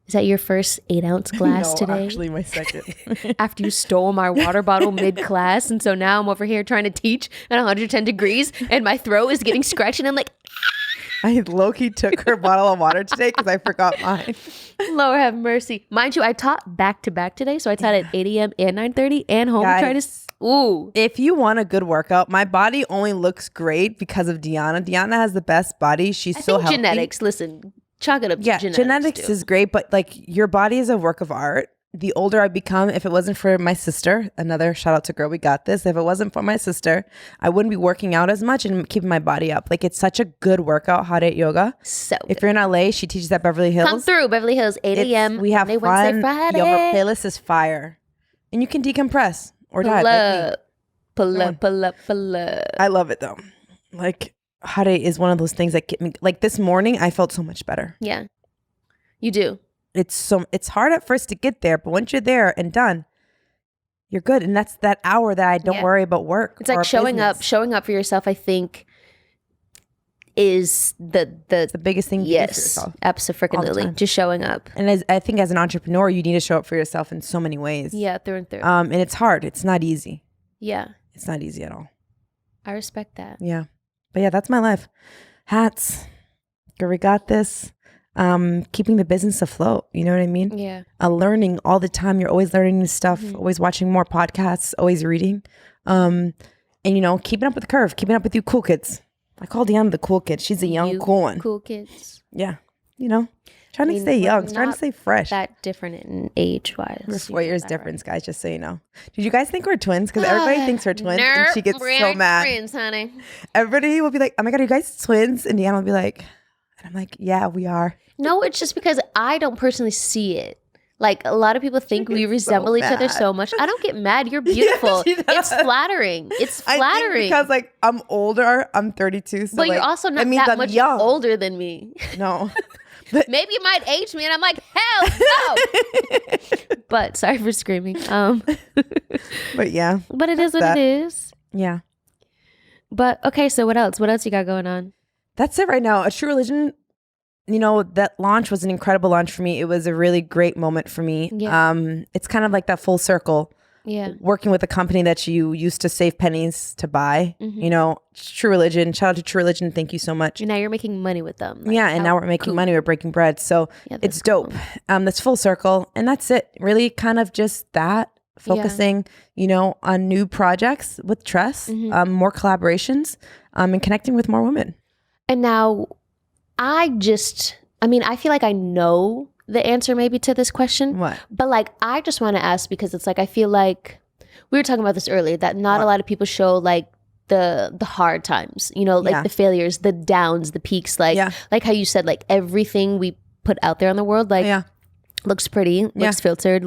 Speaker 2: Is that your first 8-ounce glass
Speaker 1: No,
Speaker 2: today?
Speaker 1: actually my second.
Speaker 2: After you stole my water bottle mid-class, and so now I'm over here trying to teach at 110 degrees, and my throat is getting scratched, and I'm like,
Speaker 1: I low-key took her bottle of water today because I forgot mine.
Speaker 2: Lord have mercy. Mind you, I taught back-to-back today, so I taught at 8 a.m. and 9:30 and home trying to... Ooh.
Speaker 1: If you want a good workout, my body only looks great because of Deanna. Deanna has the best body. She's so healthy.
Speaker 2: Genetics, listen, chalk it up to genetics.
Speaker 1: Genetics is great, but like your body is a work of art. The older I become, if it wasn't for my sister, another shout out to Girl We Got This. If it wasn't for my sister, I wouldn't be working out as much and keeping my body up. Like it's such a good workout, Hot 8 Yoga.
Speaker 2: So
Speaker 1: if you're in LA, she teaches at Beverly Hills.
Speaker 2: Come through Beverly Hills, 8 a.m.
Speaker 1: We have
Speaker 2: Monday,
Speaker 1: fun.
Speaker 2: Wednesday, Friday.
Speaker 1: Yo, her playlist is fire. And you can decompress or die.
Speaker 2: Pull up.
Speaker 1: I love it though. Like Hot 8 is one of those things that get me, like this morning, I felt so much better.
Speaker 2: Yeah, you do.
Speaker 1: It's hard at first to get there, but once you're there and done, you're good. And that's that hour that I don't worry about work.
Speaker 2: It's like showing up for yourself, I think, is the
Speaker 1: biggest thing you do for yourself.
Speaker 2: Absolutely. Just showing up.
Speaker 1: And I think as an entrepreneur, you need to show up for yourself in so many ways.
Speaker 2: Yeah, through and through.
Speaker 1: And it's hard. It's not easy.
Speaker 2: Yeah.
Speaker 1: It's not easy at all.
Speaker 2: I respect that.
Speaker 1: Yeah. But yeah, that's my life. Hats. Girl, we got this. Keeping the business afloat. You know what I mean?
Speaker 2: Yeah.
Speaker 1: Learning all the time. You're always learning new stuff, always watching more podcasts, always reading. And keeping up with the curve, keeping up with you cool kids. I call Deanna the cool kid. She's a young, cool one.
Speaker 2: Cool kids.
Speaker 1: Yeah. Trying to stay young, trying to stay fresh.
Speaker 2: That different in age-wise.
Speaker 1: We're 4 years difference, guys, just so you know. Did you guys think we're twins? Because everybody thinks we're twins and she gets so mad.
Speaker 2: Twins, honey.
Speaker 1: Everybody will be like, "Oh my God, are you guys twins?" And Deanna will be like, and I'm like, "Yeah, we are."
Speaker 2: No, it's just because I don't personally see it. Like a lot of people think we resemble each other so much. I don't get mad. You're beautiful. It's flattering. It's flattering.
Speaker 1: I think because like I'm older. I'm 32. So
Speaker 2: but you're also not that much older than me.
Speaker 1: No.
Speaker 2: Maybe you might age me, and I'm like, hell no. But sorry for screaming.
Speaker 1: But yeah.
Speaker 2: But it is what it is.
Speaker 1: Yeah.
Speaker 2: But okay, so what else? What else you got going on?
Speaker 1: That's it right now. A True Religion. That launch was an incredible launch for me. It was a really great moment for me.
Speaker 2: Yeah.
Speaker 1: It's kind of like that full circle.
Speaker 2: Yeah.
Speaker 1: Working with a company that you used to save pennies to buy. True Religion. Shout out to True Religion. Thank you so much.
Speaker 2: And now you're making money with them.
Speaker 1: Like, and now we're making money. We're breaking bread. So it's dope. That's full circle. And that's it. Really kind of just that. Focusing, on new projects with Tress, more collaborations, and connecting with more women.
Speaker 2: And now I feel like I know the answer maybe to this question.
Speaker 1: What?
Speaker 2: But like, I just want to ask because it's like, I feel like we were talking about this earlier, that not a lot of people show like the hard times, the failures, the downs, the peaks, like how you said, like everything we put out there in the world, like looks pretty, looks filtered,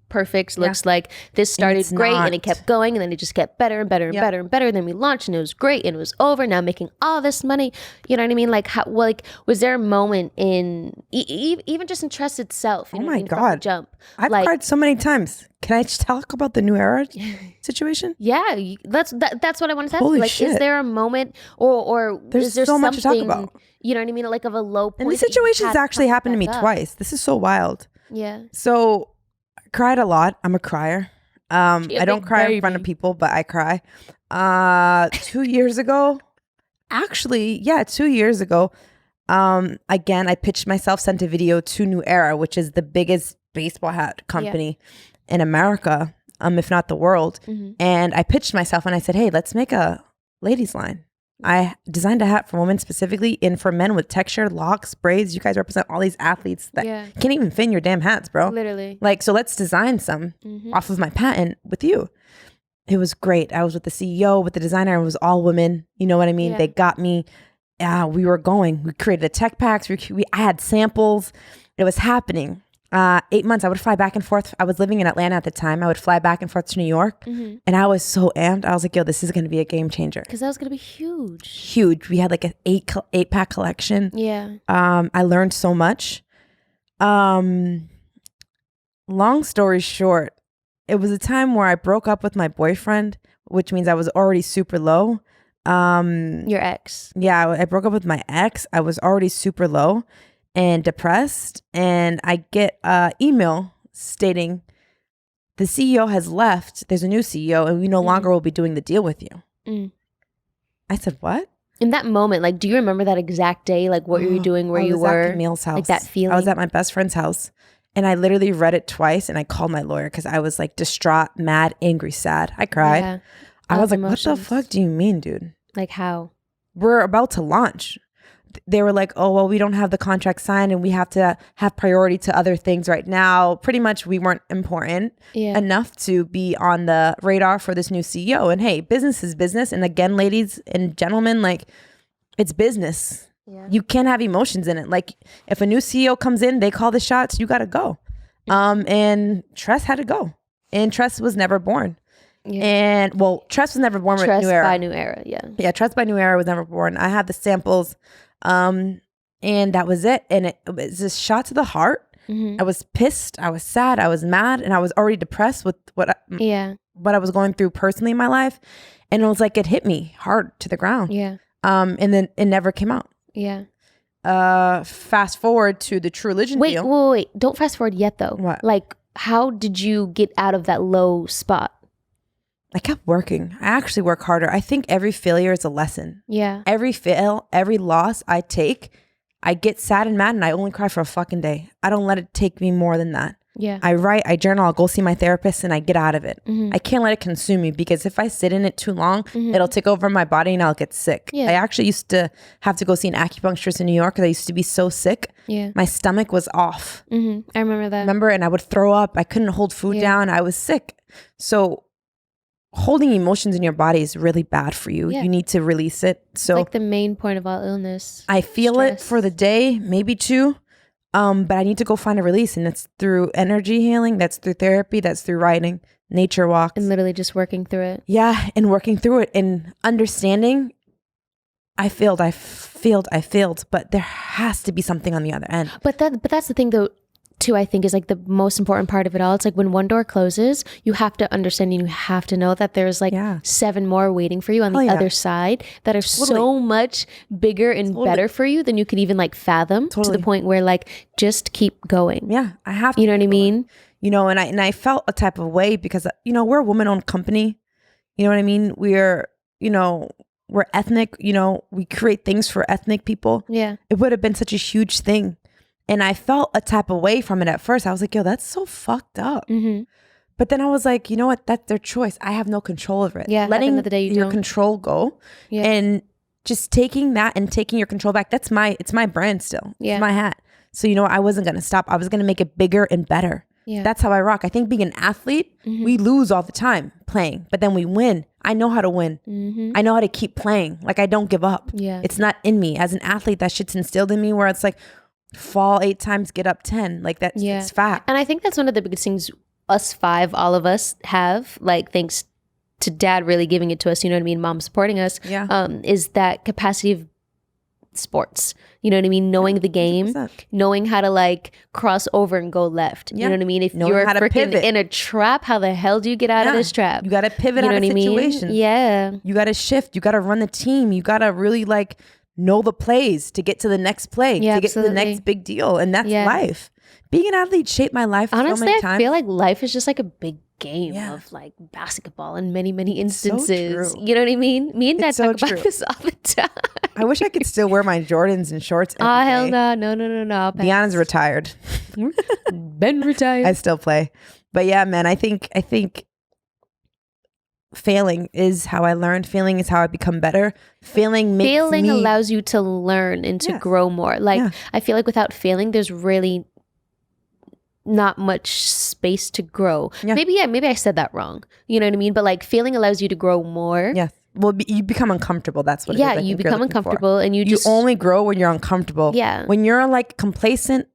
Speaker 2: perfect. Looks like this started great and it kept going and then it just kept better and better and better and better. And then we launched and it was great and it was over. Now making all this money. You know what I mean? Like, how, like, was there a moment in even just in trust itself? You know
Speaker 1: oh my
Speaker 2: what I mean?
Speaker 1: God.
Speaker 2: Jump.
Speaker 1: I've cried so many times. Can I just talk about the New Era situation?
Speaker 2: Yeah, that's what I want to ask.
Speaker 1: Holy
Speaker 2: Like,
Speaker 1: shit.
Speaker 2: is there a moment or
Speaker 1: There's
Speaker 2: is there
Speaker 1: so much to talk
Speaker 2: something,
Speaker 1: about.
Speaker 2: you know what I mean? Like of a low point.
Speaker 1: And the situation's actually happened to me twice. This is so wild.
Speaker 2: Yeah.
Speaker 1: So I cried a lot. I'm a crier. I don't cry in front of people, but I cry. 2 years ago, actually, 2 years ago, again, I pitched myself, sent a video to New Era, which is the biggest baseball hat company in America, if not the world. And I pitched myself and I said, hey, let's make a ladies line. I designed a hat for women specifically and for men with texture, locks, braids. You guys represent all these athletes that can't even fit in your damn hats, bro.
Speaker 2: Literally.
Speaker 1: Like, so let's design some off of my patent with you. It was great. I was with the CEO, with the designer, and it was all women. You know what I mean? They got me. We were going. We created a tech packs. I had samples. It was happening. 8 months, I would fly back and forth. I was living in Atlanta at the time. I would fly back and forth to New York. And I was so amped. I was like, yo, this is going to be a game changer.
Speaker 2: Because that was going to be huge.
Speaker 1: Huge. We had like an eight pack collection.
Speaker 2: Yeah.
Speaker 1: I learned so much. Long story short, it was a time where I broke up with my boyfriend, which means I was already super low.
Speaker 2: Your ex.
Speaker 1: Yeah, I broke up with my ex. I was already super low and depressed, and I get an email stating the CEO has left. There's a new CEO, and we no longer will be doing the deal with you. I said, what?
Speaker 2: In that moment, like, do you remember that exact day? Like, what were you doing, where you were?
Speaker 1: At Camille's house.
Speaker 2: Like that feeling?
Speaker 1: I was at my best friend's house, and I literally read it twice, and I called my lawyer because I was like distraught, mad, angry, sad. I cried.
Speaker 2: Yeah.
Speaker 1: I was like, what the fuck do you mean, dude?
Speaker 2: Like how?
Speaker 1: We're about to launch. They were like, oh, well, we don't have the contract signed and we have to have priority to other things right now. Pretty much we weren't important enough to be on the radar for this new CEO. And hey, business is business. And again, ladies and gentlemen, like, it's business. Yeah. You can't have emotions in it. Like, if a new CEO comes in, they call the shots, you got to go. And Tress had to go. And Tress was never born. Yeah. And well, Tress was never born with New Era.
Speaker 2: By New Era, yeah,
Speaker 1: Tress by New Era was never born. I had the samples, and that was it. And it was a shot to the heart. I was pissed, I was sad, I was mad, and I was already depressed with what I was going through personally in my life. And it was like it hit me hard to the ground. And then it never came out. Fast forward to the True Religion deal.
Speaker 2: Wait, don't fast forward yet though.
Speaker 1: What?
Speaker 2: Like, how did you get out of that low spot?
Speaker 1: I kept working. I actually work harder. I think every failure is a lesson.
Speaker 2: Yeah.
Speaker 1: Every fail, every loss I take, I get sad and mad and I only cry for a fucking day. I don't let it take me more than that.
Speaker 2: Yeah.
Speaker 1: I write, I journal, I'll go see my therapist and I get out of it. I can't let it consume me because if I sit in it too long, it'll take over my body and I'll get sick. I actually used to have to go see an acupuncturist in New York because I used to be so sick. My stomach was off.
Speaker 2: I remember that.
Speaker 1: And I would throw up. I couldn't hold food down. I was sick. So holding emotions in your body is really bad for you. You need to release it. So
Speaker 2: it's like the main point of all illness.
Speaker 1: I feel it for the day, maybe two. But I need to go find a release, and that's through energy healing. That's through therapy. That's through writing, nature walks,
Speaker 2: and literally just working through it.
Speaker 1: Yeah, and working through it and understanding. I failed, but there has to be something on the other end.
Speaker 2: But that's the thing, though. Too, I think is like the most important part of it all. It's like when one door closes, you have to understand and you have to know that there's like 7 more waiting for you on the other side that are so much bigger and better for you than you could even like fathom, to the point where like just keep going.
Speaker 1: Yeah, I have to.
Speaker 2: You know what I mean?
Speaker 1: You know, and I felt a type of way because, you know, we're a woman-owned company. You know what I mean? We're ethnic, you know, we create things for ethnic people. Yeah. It would have been such a huge thing. And I felt a type of way from it at first. I was like, yo, that's so fucked up. But then I was like, you know what? That's their choice. I have no control over it.
Speaker 2: Yeah,
Speaker 1: letting
Speaker 2: at the end of the day,
Speaker 1: your control go and just taking that and taking your control back. It's my brand still. It's my hat. So, you know, I wasn't going to stop. I was going to make it bigger and better. Yeah. That's how I rock. I think being an athlete, we lose all the time playing, but then we win. I know how to win. I know how to keep playing. Like, I don't give up. Yeah. It's not in me. As an athlete, that shit's instilled in me where it's like, fall 8 times, get up 10. Like, that's it's fact.
Speaker 2: And I think that's one of the biggest things us 5, all of us have, like, thanks to dad really giving it to us, you know what I mean, mom supporting us, is that capacity of sports, you know what I mean, knowing the game,
Speaker 1: 100%.
Speaker 2: knowing how to like cross over and go left, you know what I mean, if
Speaker 1: Knowing
Speaker 2: you're
Speaker 1: how to
Speaker 2: freaking
Speaker 1: pivot.
Speaker 2: in a trap, how the hell do you get out of this trap?
Speaker 1: You got to pivot
Speaker 2: You know
Speaker 1: out
Speaker 2: what
Speaker 1: of
Speaker 2: I mean?
Speaker 1: situations.
Speaker 2: Yeah.
Speaker 1: You got to shift. You got to run the team. You got to really like know the plays to get to the next play, to get to the next big deal. And that's life. Being an athlete shaped my life
Speaker 2: honestly,
Speaker 1: so many times.
Speaker 2: I feel like life is just like a big game of like basketball in many, many instances.
Speaker 1: So
Speaker 2: you know what I mean? Me and dad talk about this all the time.
Speaker 1: I wish I could still wear my Jordans and shorts every day.
Speaker 2: Hell no.
Speaker 1: Deanna's retired.
Speaker 2: Ben retired.
Speaker 1: I still play. But yeah, man, I think failing is how I learned. Failing is how I become better. Failing
Speaker 2: allows you to learn and to grow more. Like I feel like without failing, there's really not much space to grow. Maybe I said that wrong. You know what I mean? But like failing allows you to grow more.
Speaker 1: Yeah. Well, you become uncomfortable. That's what it is.
Speaker 2: Yeah, you become uncomfortable and you
Speaker 1: only grow when you're uncomfortable.
Speaker 2: Yeah.
Speaker 1: When you're like complacent,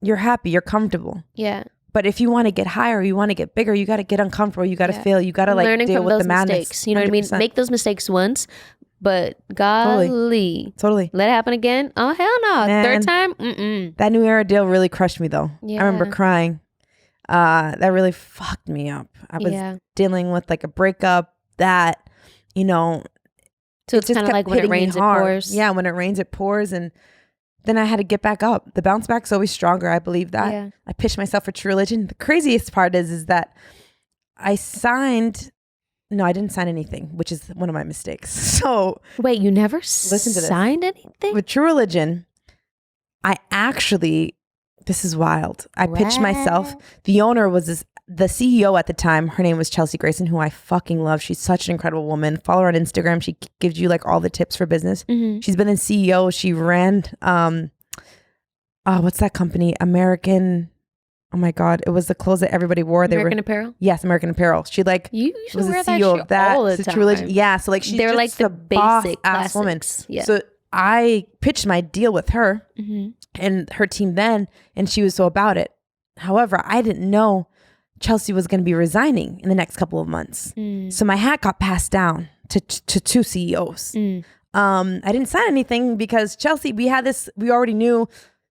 Speaker 1: you're happy, you're comfortable.
Speaker 2: Yeah.
Speaker 1: But if you want to get higher, you want to get bigger, you got to get uncomfortable. You got to fail. You got to like
Speaker 2: learning
Speaker 1: deal
Speaker 2: from
Speaker 1: with
Speaker 2: those
Speaker 1: the madness.
Speaker 2: mistakes. You know what I mean?
Speaker 1: 100%.
Speaker 2: Make those mistakes once, but golly,
Speaker 1: totally.
Speaker 2: Let it happen again. Oh hell no!
Speaker 1: Man,
Speaker 2: third time.
Speaker 1: That New Era deal really crushed me though.
Speaker 2: Yeah.
Speaker 1: I remember crying. That really fucked me up. I was dealing with like a breakup that, you know.
Speaker 2: So it's kind of like when it rains, it pours.
Speaker 1: Yeah, when it rains, it pours, and then I had to get back up. The bounce back's always stronger. I believe that.
Speaker 2: Yeah.
Speaker 1: I pitched myself for True Religion. The craziest part is that I signed. No, I didn't sign anything, which is one of my mistakes. So
Speaker 2: wait, you never
Speaker 1: listen to this.
Speaker 2: signed anything
Speaker 1: with True Religion? I actually. This is wild. I pitched myself. The owner was the CEO at the time. Her name was Chelsea Grayson, who I fucking love. She's such an incredible woman. Follow her on Instagram. She gives you like all the tips for business.
Speaker 2: Mm-hmm.
Speaker 1: She's been a CEO. She ran, what's that company? American. Oh my God. It was the clothes that everybody wore.
Speaker 2: American Apparel?
Speaker 1: Yes, American Apparel. She like
Speaker 2: you
Speaker 1: was the
Speaker 2: wear
Speaker 1: CEO
Speaker 2: that
Speaker 1: of that.
Speaker 2: all the time.
Speaker 1: True Religion. Yeah. So like she's
Speaker 2: They're
Speaker 1: just
Speaker 2: like the basic
Speaker 1: ass woman.
Speaker 2: Yeah.
Speaker 1: So I pitched my deal with her
Speaker 2: Mm-hmm.
Speaker 1: and her team then, and she was so about it. However, I didn't know Chelsea was going to be resigning in the next couple of months. So my hat got passed down to two CEOs. I didn't sign anything because Chelsea, we already knew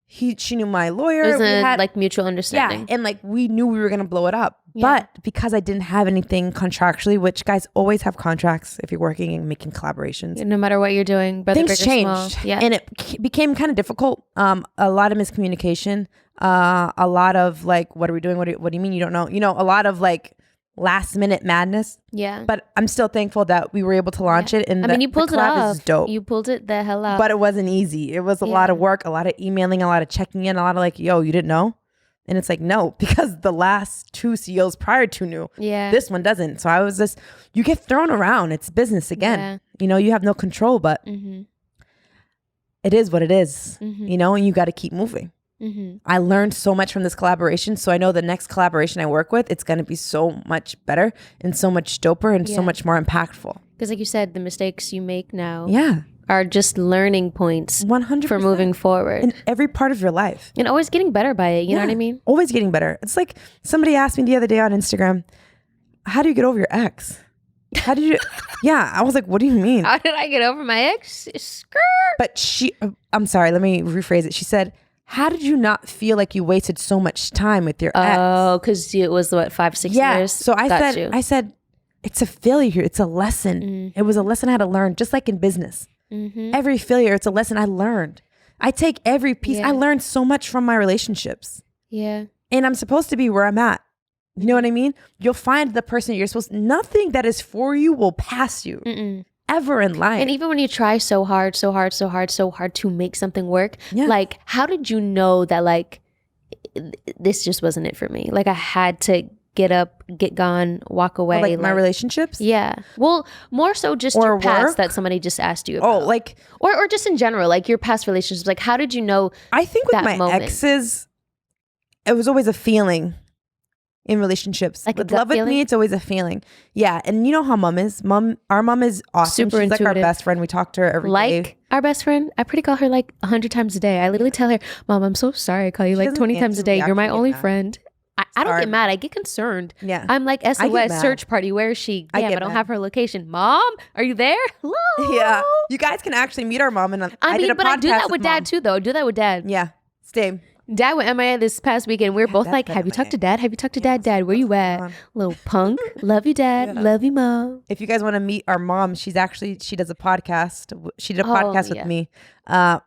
Speaker 1: she knew my lawyer.
Speaker 2: It was
Speaker 1: we had
Speaker 2: like mutual understanding.
Speaker 1: Yeah, and like we knew we were going to blow it up.
Speaker 2: Yeah.
Speaker 1: But because I didn't have anything contractually, which guys always have contracts if you're working and making collaborations.
Speaker 2: No matter what you're doing, whether
Speaker 1: things
Speaker 2: big or
Speaker 1: changed.
Speaker 2: small. Yeah.
Speaker 1: And it became kind of difficult. A lot of miscommunication. A lot of like, what are we doing? What do you mean you don't know? You know, a lot of like last minute madness.
Speaker 2: Yeah.
Speaker 1: But I'm still thankful that we were able to launch it. And
Speaker 2: I mean, you pulled it off.
Speaker 1: is dope.
Speaker 2: You pulled it the hell off.
Speaker 1: But it wasn't easy. It was a lot of work, a lot of emailing, a lot of checking in, a lot of like, yo, you didn't know? And it's like, no, because the last two CEOs prior to knew.
Speaker 2: Yeah.
Speaker 1: This one doesn't. So I was just, you get thrown around. It's business again.
Speaker 2: Yeah.
Speaker 1: You know, you have no control, but it is what it is, you know, and you got to keep moving. I learned so much from this collaboration. So I know the next collaboration I work with, it's going to be so much better and so much doper and so much more impactful.
Speaker 2: Because like you said, the mistakes you make now
Speaker 1: Yeah.
Speaker 2: are just learning points
Speaker 1: 100%
Speaker 2: for moving forward.
Speaker 1: in every part of your life.
Speaker 2: And always getting better by it. You know what I mean?
Speaker 1: Always getting better. It's like somebody asked me the other day on Instagram, how do you get over your ex? How did you? Yeah. I was like, what do you mean?
Speaker 2: How did I get over my ex? Skirt.
Speaker 1: But I'm sorry, let me rephrase it. She said, how did you not feel like you wasted so much time with your ex?
Speaker 2: Oh, because it was what, 5-6 years?
Speaker 1: So I said, it's a failure. It's a lesson. It was a lesson I had to learn, just like in business. Every failure, it's a lesson I learned. I take every piece. I learned so much from my relationships.
Speaker 2: Yeah.
Speaker 1: And I'm supposed to be where I'm at. You know what I mean? You'll find the person you're supposed to. Nothing that is for you will pass you ever in life.
Speaker 2: And even when you try so hard to make something work, like, how did you know that, like, this just wasn't it for me? Like, I had to get up, get gone, walk away.
Speaker 1: Like my relationships?
Speaker 2: Yeah. Well, more so just
Speaker 1: or
Speaker 2: your past
Speaker 1: work?
Speaker 2: that somebody just asked you about.
Speaker 1: Oh, like.
Speaker 2: Or just in general, like your past relationships. Like, how did you know
Speaker 1: I think with
Speaker 2: that
Speaker 1: my
Speaker 2: moment?
Speaker 1: exes, it was always a feeling. In relationships,
Speaker 2: like
Speaker 1: with love with me, it's always a feeling. Yeah, and you know how mom is. Our mom is awesome.
Speaker 2: Super
Speaker 1: She's like our
Speaker 2: intuitive.
Speaker 1: best friend. We talk to her every day.
Speaker 2: Like our best friend, I pretty call her like 100 times a day. I literally tell her, Mom, I'm so sorry I call you like
Speaker 1: doesn't
Speaker 2: 20 times a
Speaker 1: answer
Speaker 2: day.
Speaker 1: me
Speaker 2: You're my
Speaker 1: actually
Speaker 2: only
Speaker 1: get mad.
Speaker 2: friend. I don't
Speaker 1: Sorry.
Speaker 2: get mad. I get concerned.
Speaker 1: Yeah.
Speaker 2: I'm like,
Speaker 1: get
Speaker 2: SOS
Speaker 1: mad.
Speaker 2: search party. Where is she?
Speaker 1: I
Speaker 2: Damn,
Speaker 1: get
Speaker 2: I don't
Speaker 1: mad.
Speaker 2: have her location. Mom, are you there? Hello.
Speaker 1: Yeah. You guys can actually meet our mom. And
Speaker 2: I
Speaker 1: did
Speaker 2: mean,
Speaker 1: a
Speaker 2: but I do
Speaker 1: podcast
Speaker 2: that with Dad
Speaker 1: Mom.
Speaker 2: too, though. Do that with Dad.
Speaker 1: Yeah. Same.
Speaker 2: Dad went MIA this past weekend. We were both
Speaker 1: Dad's
Speaker 2: like,
Speaker 1: been
Speaker 2: have you
Speaker 1: MIA.
Speaker 2: talked to Dad? Have you talked to Dad? Dad, where you at?
Speaker 1: on?
Speaker 2: Little punk. Love you, Dad.
Speaker 1: Yeah.
Speaker 2: Love you, Mom.
Speaker 1: If you guys want to meet our mom, she does a podcast. She did a
Speaker 2: Oh,
Speaker 1: podcast
Speaker 2: yeah.
Speaker 1: with me.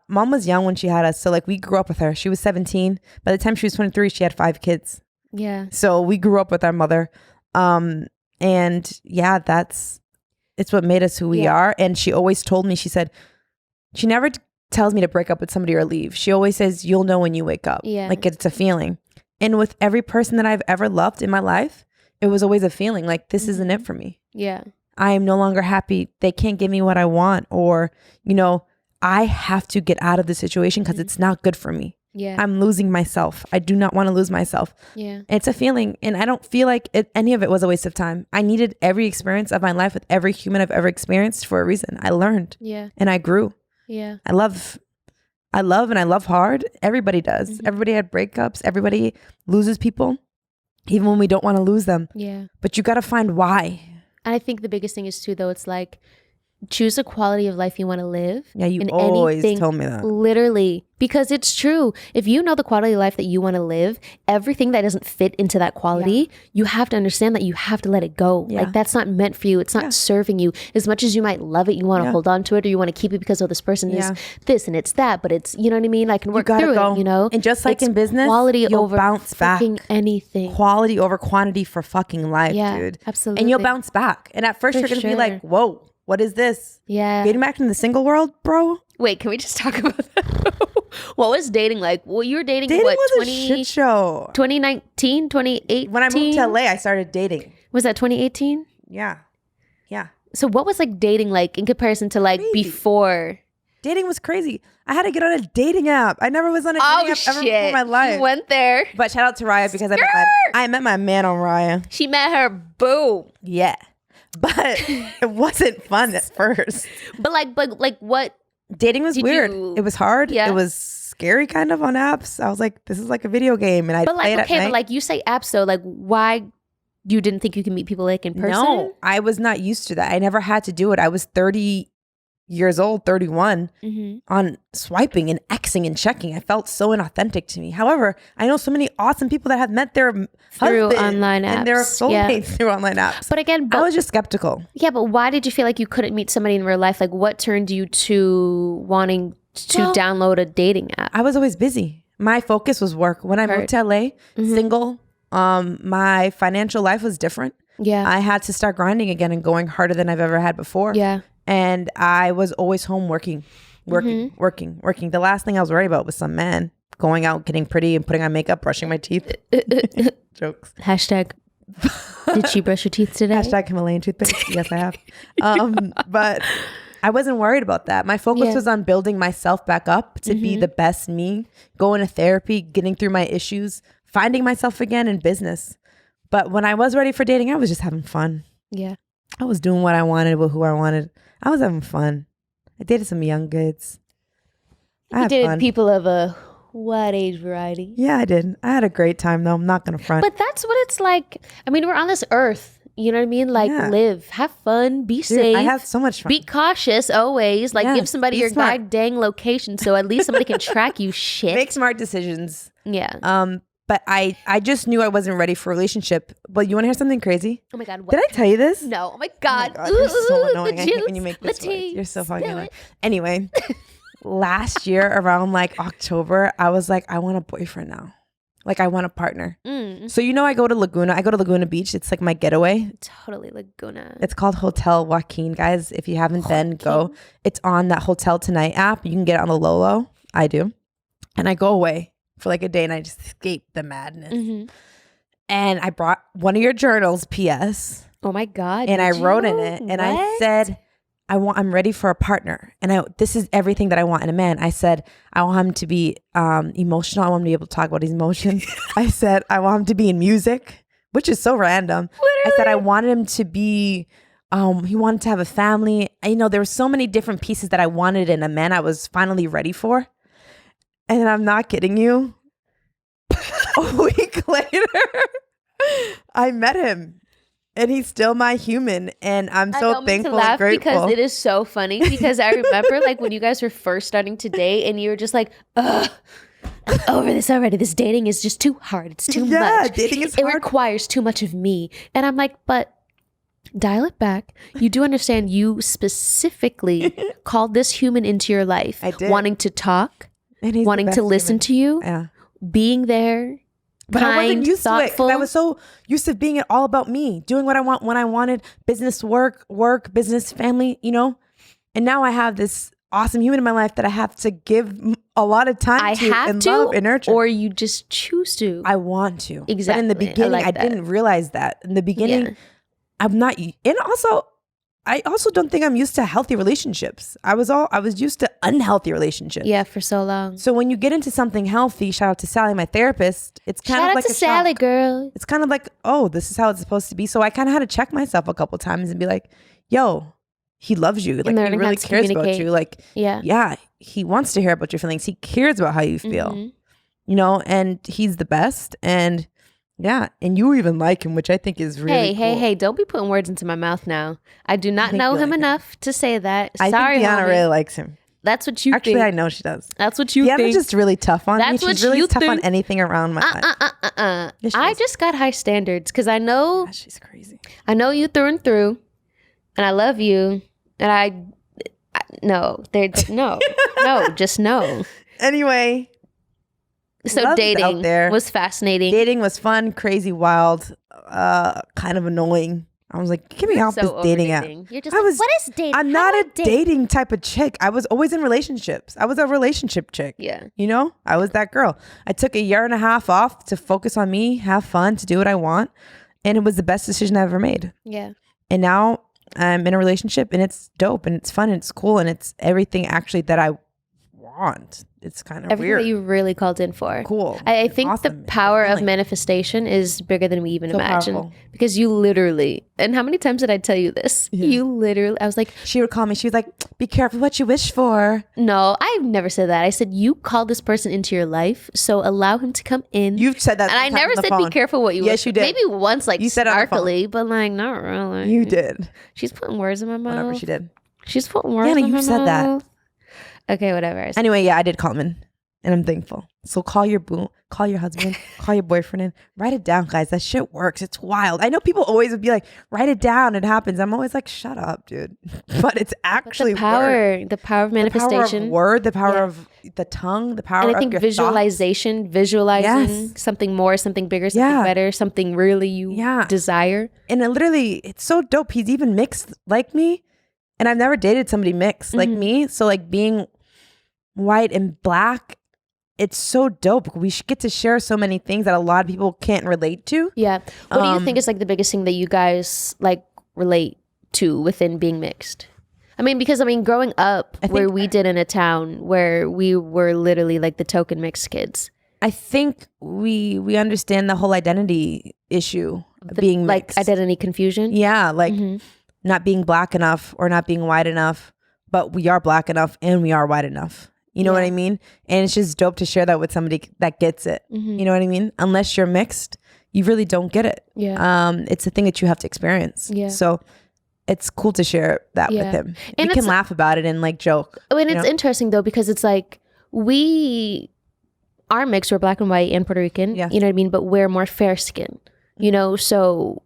Speaker 1: Mom was young when she had us. So like we grew up with her. She was 17. By the time she was 23, she had 5 kids.
Speaker 2: Yeah.
Speaker 1: So we grew up with our mother. And yeah, it's what made us who we
Speaker 2: Yeah.
Speaker 1: are. And she always told me, she said, she never tells me to break up with somebody or leave. She always says, you'll know when you wake up.
Speaker 2: Yeah.
Speaker 1: Like it's a feeling. And with every person that I've ever loved in my life, it was always a feeling like this isn't it for me.
Speaker 2: Yeah.
Speaker 1: I am no longer happy. They can't give me what I want. Or, I have to get out of the situation because it's not good for me.
Speaker 2: Yeah.
Speaker 1: I'm losing myself. I do not want to lose myself.
Speaker 2: Yeah.
Speaker 1: It's a feeling. And I don't feel like any of it was a waste of time. I needed every experience of my life with every human I've ever experienced for a reason. I learned
Speaker 2: Yeah.
Speaker 1: and I grew.
Speaker 2: Yeah.
Speaker 1: I love and I love hard. Everybody does.
Speaker 2: Mhm.
Speaker 1: Everybody had breakups. Everybody loses people, even when we don't want to lose them.
Speaker 2: Yeah.
Speaker 1: But you got to find why.
Speaker 2: And I think the biggest thing is too, though, it's like, choose a quality of life you want to live.
Speaker 1: Yeah, you
Speaker 2: in
Speaker 1: always
Speaker 2: anything,
Speaker 1: told me that.
Speaker 2: Literally, because it's true. If you know the quality of life that you want to live, everything that doesn't fit into that quality, you have to understand that you have to let it go.
Speaker 1: Yeah.
Speaker 2: Like that's not meant for you. It's not serving you. As much as you might love it, you want to hold on to it, or you want to keep it because this person is this and it's that. But it's, you know what I mean? I can work through it,
Speaker 1: And just like
Speaker 2: It's
Speaker 1: in business,
Speaker 2: quality
Speaker 1: you'll
Speaker 2: over
Speaker 1: bounce back.
Speaker 2: freaking anything.
Speaker 1: Quality over quantity for fucking life,
Speaker 2: Yeah,
Speaker 1: dude.
Speaker 2: absolutely.
Speaker 1: And you'll bounce back. And at first
Speaker 2: For
Speaker 1: you're going to be
Speaker 2: sure.
Speaker 1: like, whoa, what is this?
Speaker 2: Yeah.
Speaker 1: Getting back in the single world, bro?
Speaker 2: Wait, can we just talk about that? What was dating like? Well, you were dating,
Speaker 1: Dating
Speaker 2: what,
Speaker 1: was a shit show.
Speaker 2: 2019, 2018?
Speaker 1: When I moved to LA, I started dating.
Speaker 2: Was that 2018?
Speaker 1: Yeah. Yeah.
Speaker 2: So what was like dating like in comparison to like
Speaker 1: Crazy.
Speaker 2: before?
Speaker 1: Dating was crazy. I had to get on a dating app. I never was on a dating app ever before in my life.
Speaker 2: You went there.
Speaker 1: But shout out to Raya because I met my man on Raya.
Speaker 2: She met her boo.
Speaker 1: Yeah. But it wasn't fun at first.
Speaker 2: But like what?
Speaker 1: Dating was
Speaker 2: Did
Speaker 1: weird.
Speaker 2: you-
Speaker 1: It was hard.
Speaker 2: Yeah.
Speaker 1: It was scary kind of on apps. I was like, this is like a video game. And I
Speaker 2: But
Speaker 1: play
Speaker 2: like
Speaker 1: it
Speaker 2: okay,
Speaker 1: at night.
Speaker 2: but like you say apps though. Like why you didn't think you could meet people like in person?
Speaker 1: No, I was not used to that. I never had to do it. I was 30 years old, 31, on swiping and Xing and checking. I felt so inauthentic to me. However, I know so many awesome people that have met their
Speaker 2: Through
Speaker 1: husband
Speaker 2: online
Speaker 1: and their
Speaker 2: apps, yeah.
Speaker 1: soulmates through online apps.
Speaker 2: But again,
Speaker 1: I was just skeptical.
Speaker 2: yeah, but why did you feel like you couldn't meet somebody in real life? Like what turned you to wanting to
Speaker 1: Well,
Speaker 2: download a dating app?
Speaker 1: I was always busy. My focus was work. When I moved to LA, single, my financial life was different.
Speaker 2: Yeah.
Speaker 1: I had to start grinding again and going harder than I've ever had before.
Speaker 2: Yeah.
Speaker 1: And I was always home working. The last thing I was worried about was some man going out, getting pretty and putting on makeup, brushing my teeth. Jokes.
Speaker 2: Hashtag, did she brush her teeth today?
Speaker 1: Hashtag Himalayan toothpaste. Yes, I have. But I wasn't worried about that. My focus was on building myself back up to be the best me, going to therapy, getting through my issues, finding myself again in business. But when I was ready for dating, I was just having fun.
Speaker 2: Yeah.
Speaker 1: I was doing what I wanted with who I wanted. I was having fun. I dated some young kids. I
Speaker 2: You
Speaker 1: had
Speaker 2: did
Speaker 1: fun.
Speaker 2: people of a wide age variety.
Speaker 1: Yeah, I did. I had a great time though. I'm not gonna front.
Speaker 2: But that's what it's like. I mean, we're on this earth. You know what I mean? Like live, have fun, be
Speaker 1: Dude,
Speaker 2: safe.
Speaker 1: I had so much fun.
Speaker 2: Be cautious always. Like
Speaker 1: Yeah,
Speaker 2: give somebody
Speaker 1: be
Speaker 2: your
Speaker 1: smart.
Speaker 2: goddamn location so at least somebody can track you shit.
Speaker 1: Make smart decisions.
Speaker 2: Yeah.
Speaker 1: But I just knew I wasn't ready for a relationship. But you want to hear something crazy?
Speaker 2: Oh my God. What?
Speaker 1: Did I tell you this?
Speaker 2: No. Oh my God.
Speaker 1: Oh my God, you're so
Speaker 2: Ooh,
Speaker 1: annoying.
Speaker 2: the
Speaker 1: I hate when
Speaker 2: juice.
Speaker 1: you make this
Speaker 2: Laticia,
Speaker 1: noise. You're so fucking
Speaker 2: spill
Speaker 1: annoying.
Speaker 2: it.
Speaker 1: Anyway, last year around like October, I was like, I want a boyfriend now. Like I want a partner. So you know I go to Laguna Beach. It's like my getaway.
Speaker 2: Totally Laguna.
Speaker 1: It's called Hotel Joaquin, guys. If you haven't been, go. It's on that Hotel Tonight app. You can get it on the Lolo. I do. And I go away for like a day and I just escape the madness. And I brought one of your journals, P.S.
Speaker 2: Oh my God.
Speaker 1: And I
Speaker 2: did
Speaker 1: wrote in
Speaker 2: you?
Speaker 1: it and I
Speaker 2: What?
Speaker 1: said, I'm ready for a partner. And this is everything that I want in a man. I said, I want him to be emotional. I want him to be able to talk about his emotions. I said, I want him to be in music, which is so random. I said, I wanted him to be, he wanted to have a family. There were so many different pieces that I wanted in a man I was finally ready for. And I'm not kidding you. a week later, I met him. And he's still my human. And I'm so thankful and grateful.
Speaker 2: Because it is so funny. Because I remember like when you guys were first starting to date and you were just like, ugh, I'm over this already. This dating is just too hard. It's too much.
Speaker 1: Yeah, dating is hard.
Speaker 2: It requires too much of me. And I'm like, but dial it back. You do understand you specifically called this human into your life.
Speaker 1: I did.
Speaker 2: Wanting to talk, wanting to listen to you, being there.
Speaker 1: But I wasn't used
Speaker 2: thoughtful.
Speaker 1: to it because I was so used to being all about me, doing what I want when I wanted, business, work, business, family, you know? And now I have this awesome human in my life that I have to give a lot of time to and love and nurture.
Speaker 2: Or you just choose to.
Speaker 1: I want to.
Speaker 2: Exactly.
Speaker 1: But in the beginning, I didn't realize that. In the beginning, I'm not, and also, I also don't think I'm used to healthy relationships. I was used to unhealthy relationships.
Speaker 2: Yeah, for so long.
Speaker 1: So when you get into something healthy, shout out to Sally, my therapist, it's kind of like a
Speaker 2: Sally,
Speaker 1: shock.
Speaker 2: girl.
Speaker 1: It's kind of like, oh, this is how it's supposed to be. So I kind of had to check myself a couple times and be like, yo, he loves you. Like, he really cares about you. Like, yeah, he wants to hear about your feelings. He cares about how you feel, you know, and he's the best. And yeah, and you even like him, which I think is really cool.
Speaker 2: Hey, don't be putting words into my mouth now. I do not know him enough to say that.
Speaker 1: I
Speaker 2: Sorry,
Speaker 1: think Deanna
Speaker 2: homie.
Speaker 1: really likes him.
Speaker 2: That's what you
Speaker 1: Actually,
Speaker 2: think.
Speaker 1: I know she does.
Speaker 2: That's what you think.
Speaker 1: Deanna's just really tough on me. She's really tough on anything around my life.
Speaker 2: Yes, I just got high standards because I know
Speaker 1: she's crazy.
Speaker 2: I know you through and through, and I love you. And no, just no.
Speaker 1: Anyway.
Speaker 2: So dating was fascinating.
Speaker 1: Dating was fun, crazy, wild, kind of annoying. I was like, get me off this dating app.
Speaker 2: You're just what is dating?
Speaker 1: I'm not a dating type of chick. I was always in relationships. I was a relationship chick.
Speaker 2: Yeah.
Speaker 1: You know, I was that girl. I took 1.5 years off to focus on me, have fun, to do what I want. And it was the best decision I ever made.
Speaker 2: Yeah.
Speaker 1: And now I'm in a relationship and it's dope and it's fun and it's cool and it's everything actually that I want. It's kind of
Speaker 2: everything
Speaker 1: weird.
Speaker 2: That you really called in for.
Speaker 1: Cool.
Speaker 2: I think awesome. The power of manifestation is bigger than we even imagine.
Speaker 1: Powerful.
Speaker 2: Because you literally, and how many times did I tell you this? Yeah. You literally, I was like,
Speaker 1: she would call me. She was like, be careful what you wish for.
Speaker 2: No, I've never said that. I said, you called this person into your life, so allow him to come in.
Speaker 1: You've said that.
Speaker 2: And I never said be careful what you wish for.
Speaker 1: Yes, you did.
Speaker 2: Maybe once, like,
Speaker 1: you said
Speaker 2: snarkily, but like, not really.
Speaker 1: You did.
Speaker 2: She's putting words in my mouth.
Speaker 1: Whatever she did.
Speaker 2: She's putting words in my mouth.
Speaker 1: You said that.
Speaker 2: Okay, whatever.
Speaker 1: Anyway, yeah, I did call him in. And I'm thankful. So call your boo, call your husband, call your boyfriend in. Write it down, guys. That shit works. It's wild. I know people always would be like, write it down. It happens. I'm always like, shut up, dude. But it's actually
Speaker 2: the power of manifestation.
Speaker 1: The power of the power of the tongue, the power
Speaker 2: and I think
Speaker 1: of your
Speaker 2: visualization,
Speaker 1: thoughts.
Speaker 2: Visualizing something more, something bigger, something better, something really you desire.
Speaker 1: And it's so dope. He's even mixed like me. And I've never dated somebody mixed like me. So like being white and black, it's so dope. We get to share so many things that a lot of people can't relate to.
Speaker 2: Yeah. What do you think is like the biggest thing that you guys like relate to within being mixed? I mean, because growing up where we did in a town where we were literally like the token mixed kids.
Speaker 1: I think we understand the whole identity issue of being mixed.
Speaker 2: Like identity confusion?
Speaker 1: Yeah, like not being black enough or not being white enough, but we are black enough and we are white enough. You know what I mean? And it's just dope to share that with somebody that gets it. You know what I mean? Unless you're mixed, you really don't get it.
Speaker 2: Yeah.
Speaker 1: It's a thing that you have to experience. Yeah. So it's cool to share that with him. And we can laugh about it and like joke.
Speaker 2: And it's interesting though, because it's like we are mixed. We're black and white and Puerto Rican.
Speaker 1: Yes.
Speaker 2: You know what I mean? But we're more fair skin. You know? So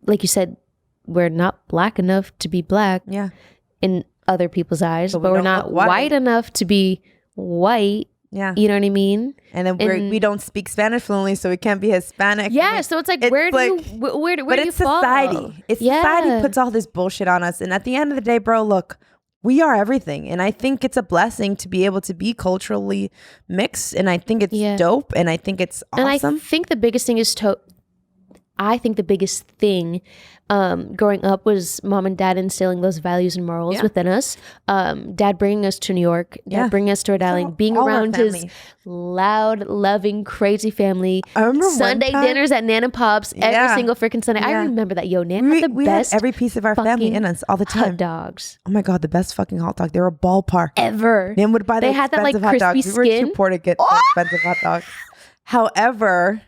Speaker 2: like you said, we're not black enough to be black.
Speaker 1: Yeah.
Speaker 2: In other people's eyes, but we're not white enough to be white.
Speaker 1: Yeah.
Speaker 2: You know what I mean?
Speaker 1: And then we don't speak Spanish fluently, so we can't be Hispanic.
Speaker 2: Yeah, so it's like, where do you fall?
Speaker 1: Society. It's society puts all this bullshit on us. And at the end of the day, bro, look, we are everything. And I think it's a blessing to be able to be culturally mixed. And I think it's dope. And I think it's awesome.
Speaker 2: And I think the biggest thing is growing up was mom and dad instilling those values and morals within us. Dad bringing us to New York, dad bringing us to Rhode Island, being around his loud, loving, crazy family.
Speaker 1: I remember
Speaker 2: Sunday dinners at Nan and Pop's every single freaking Sunday. I remember that. Yo, Nan had the best.
Speaker 1: Had every piece of our family in us all the time.
Speaker 2: Hot dogs.
Speaker 1: Oh my God, the best fucking hot dog. They were a ballpark.
Speaker 2: Ever.
Speaker 1: Nan would buy the expensive hot dogs.
Speaker 2: Skin.
Speaker 1: We were too poor to get the expensive hot dogs. However,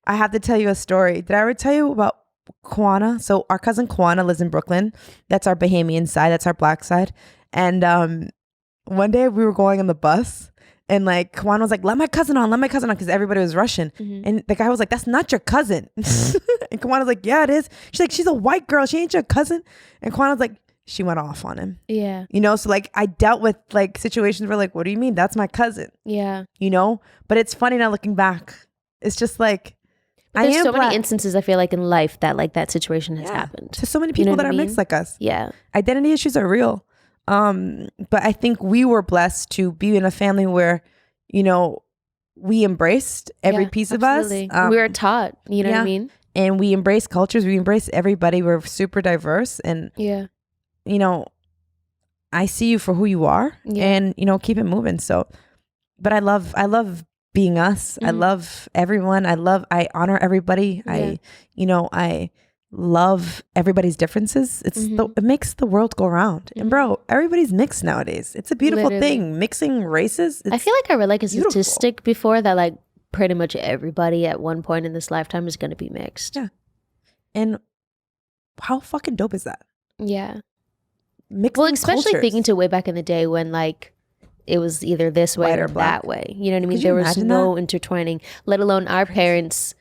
Speaker 1: I have to tell you a story. Did I ever tell you about Kwana? So our cousin Kwana lives in Brooklyn. That's our Bahamian side. That's our black side. And one day we were going on the bus and like Kwana was like, let my cousin on, because everybody was Russian. And the guy was like, that's not your cousin. And Kwana was like, yeah, it is. She's like, she's a white girl. She ain't your cousin. And Kwana was like, she went off on him.
Speaker 2: Yeah.
Speaker 1: You know, so like I dealt with like situations where like, what do you mean? That's my cousin.
Speaker 2: Yeah.
Speaker 1: You know, but it's funny now looking back. It's just like,
Speaker 2: there's so many instances I feel like in life that like that situation has happened
Speaker 1: to so many people that are mixed like us.
Speaker 2: Yeah.
Speaker 1: Identity issues are real. But I think we were blessed to be in a family where, you know, we embraced every piece
Speaker 2: absolutely.
Speaker 1: of us.
Speaker 2: We were taught, you know what I mean?
Speaker 1: And we embrace cultures. We embrace everybody. We're super diverse. And, you know, I see you for who you are and, you know, keep it moving. So, but I love being us. I love everyone. I honor everybody. I love everybody's differences. It makes the world go round. And bro, everybody's mixed nowadays. It's a beautiful thing. Mixing races.
Speaker 2: I feel like I read like a statistic before that like pretty much everybody at one point in this lifetime is going to be mixed.
Speaker 1: Yeah. And how fucking dope is that?
Speaker 2: Yeah.
Speaker 1: Mixing
Speaker 2: well, especially
Speaker 1: cultures.
Speaker 2: thinking to way back in the day when like it was either this way or that way. You know what I mean?
Speaker 1: Could
Speaker 2: there was no intertwining, let alone our parents,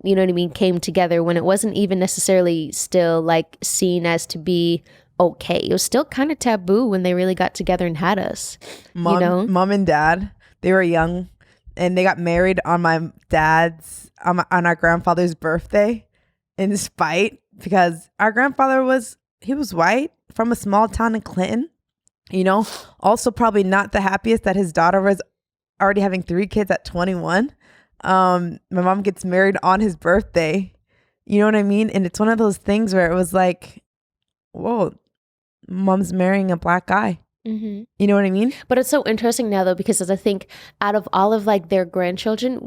Speaker 2: you know what I mean, came together when it wasn't even necessarily still like seen as to be okay. It was still kind of taboo when they really got together and had us.
Speaker 1: Mom and dad, they were young and they got married on my dad's, on our grandfather's birthday in spite because our grandfather was white from a small town in Clinton. You know, also probably not the happiest that his daughter was already having 3 kids at 21. My mom gets married on his birthday. You know what I mean? And it's one of those things where it was like, whoa, mom's marrying a black guy. You know what I mean?
Speaker 2: But it's so interesting now though, because as I think out of all of like their grandchildren,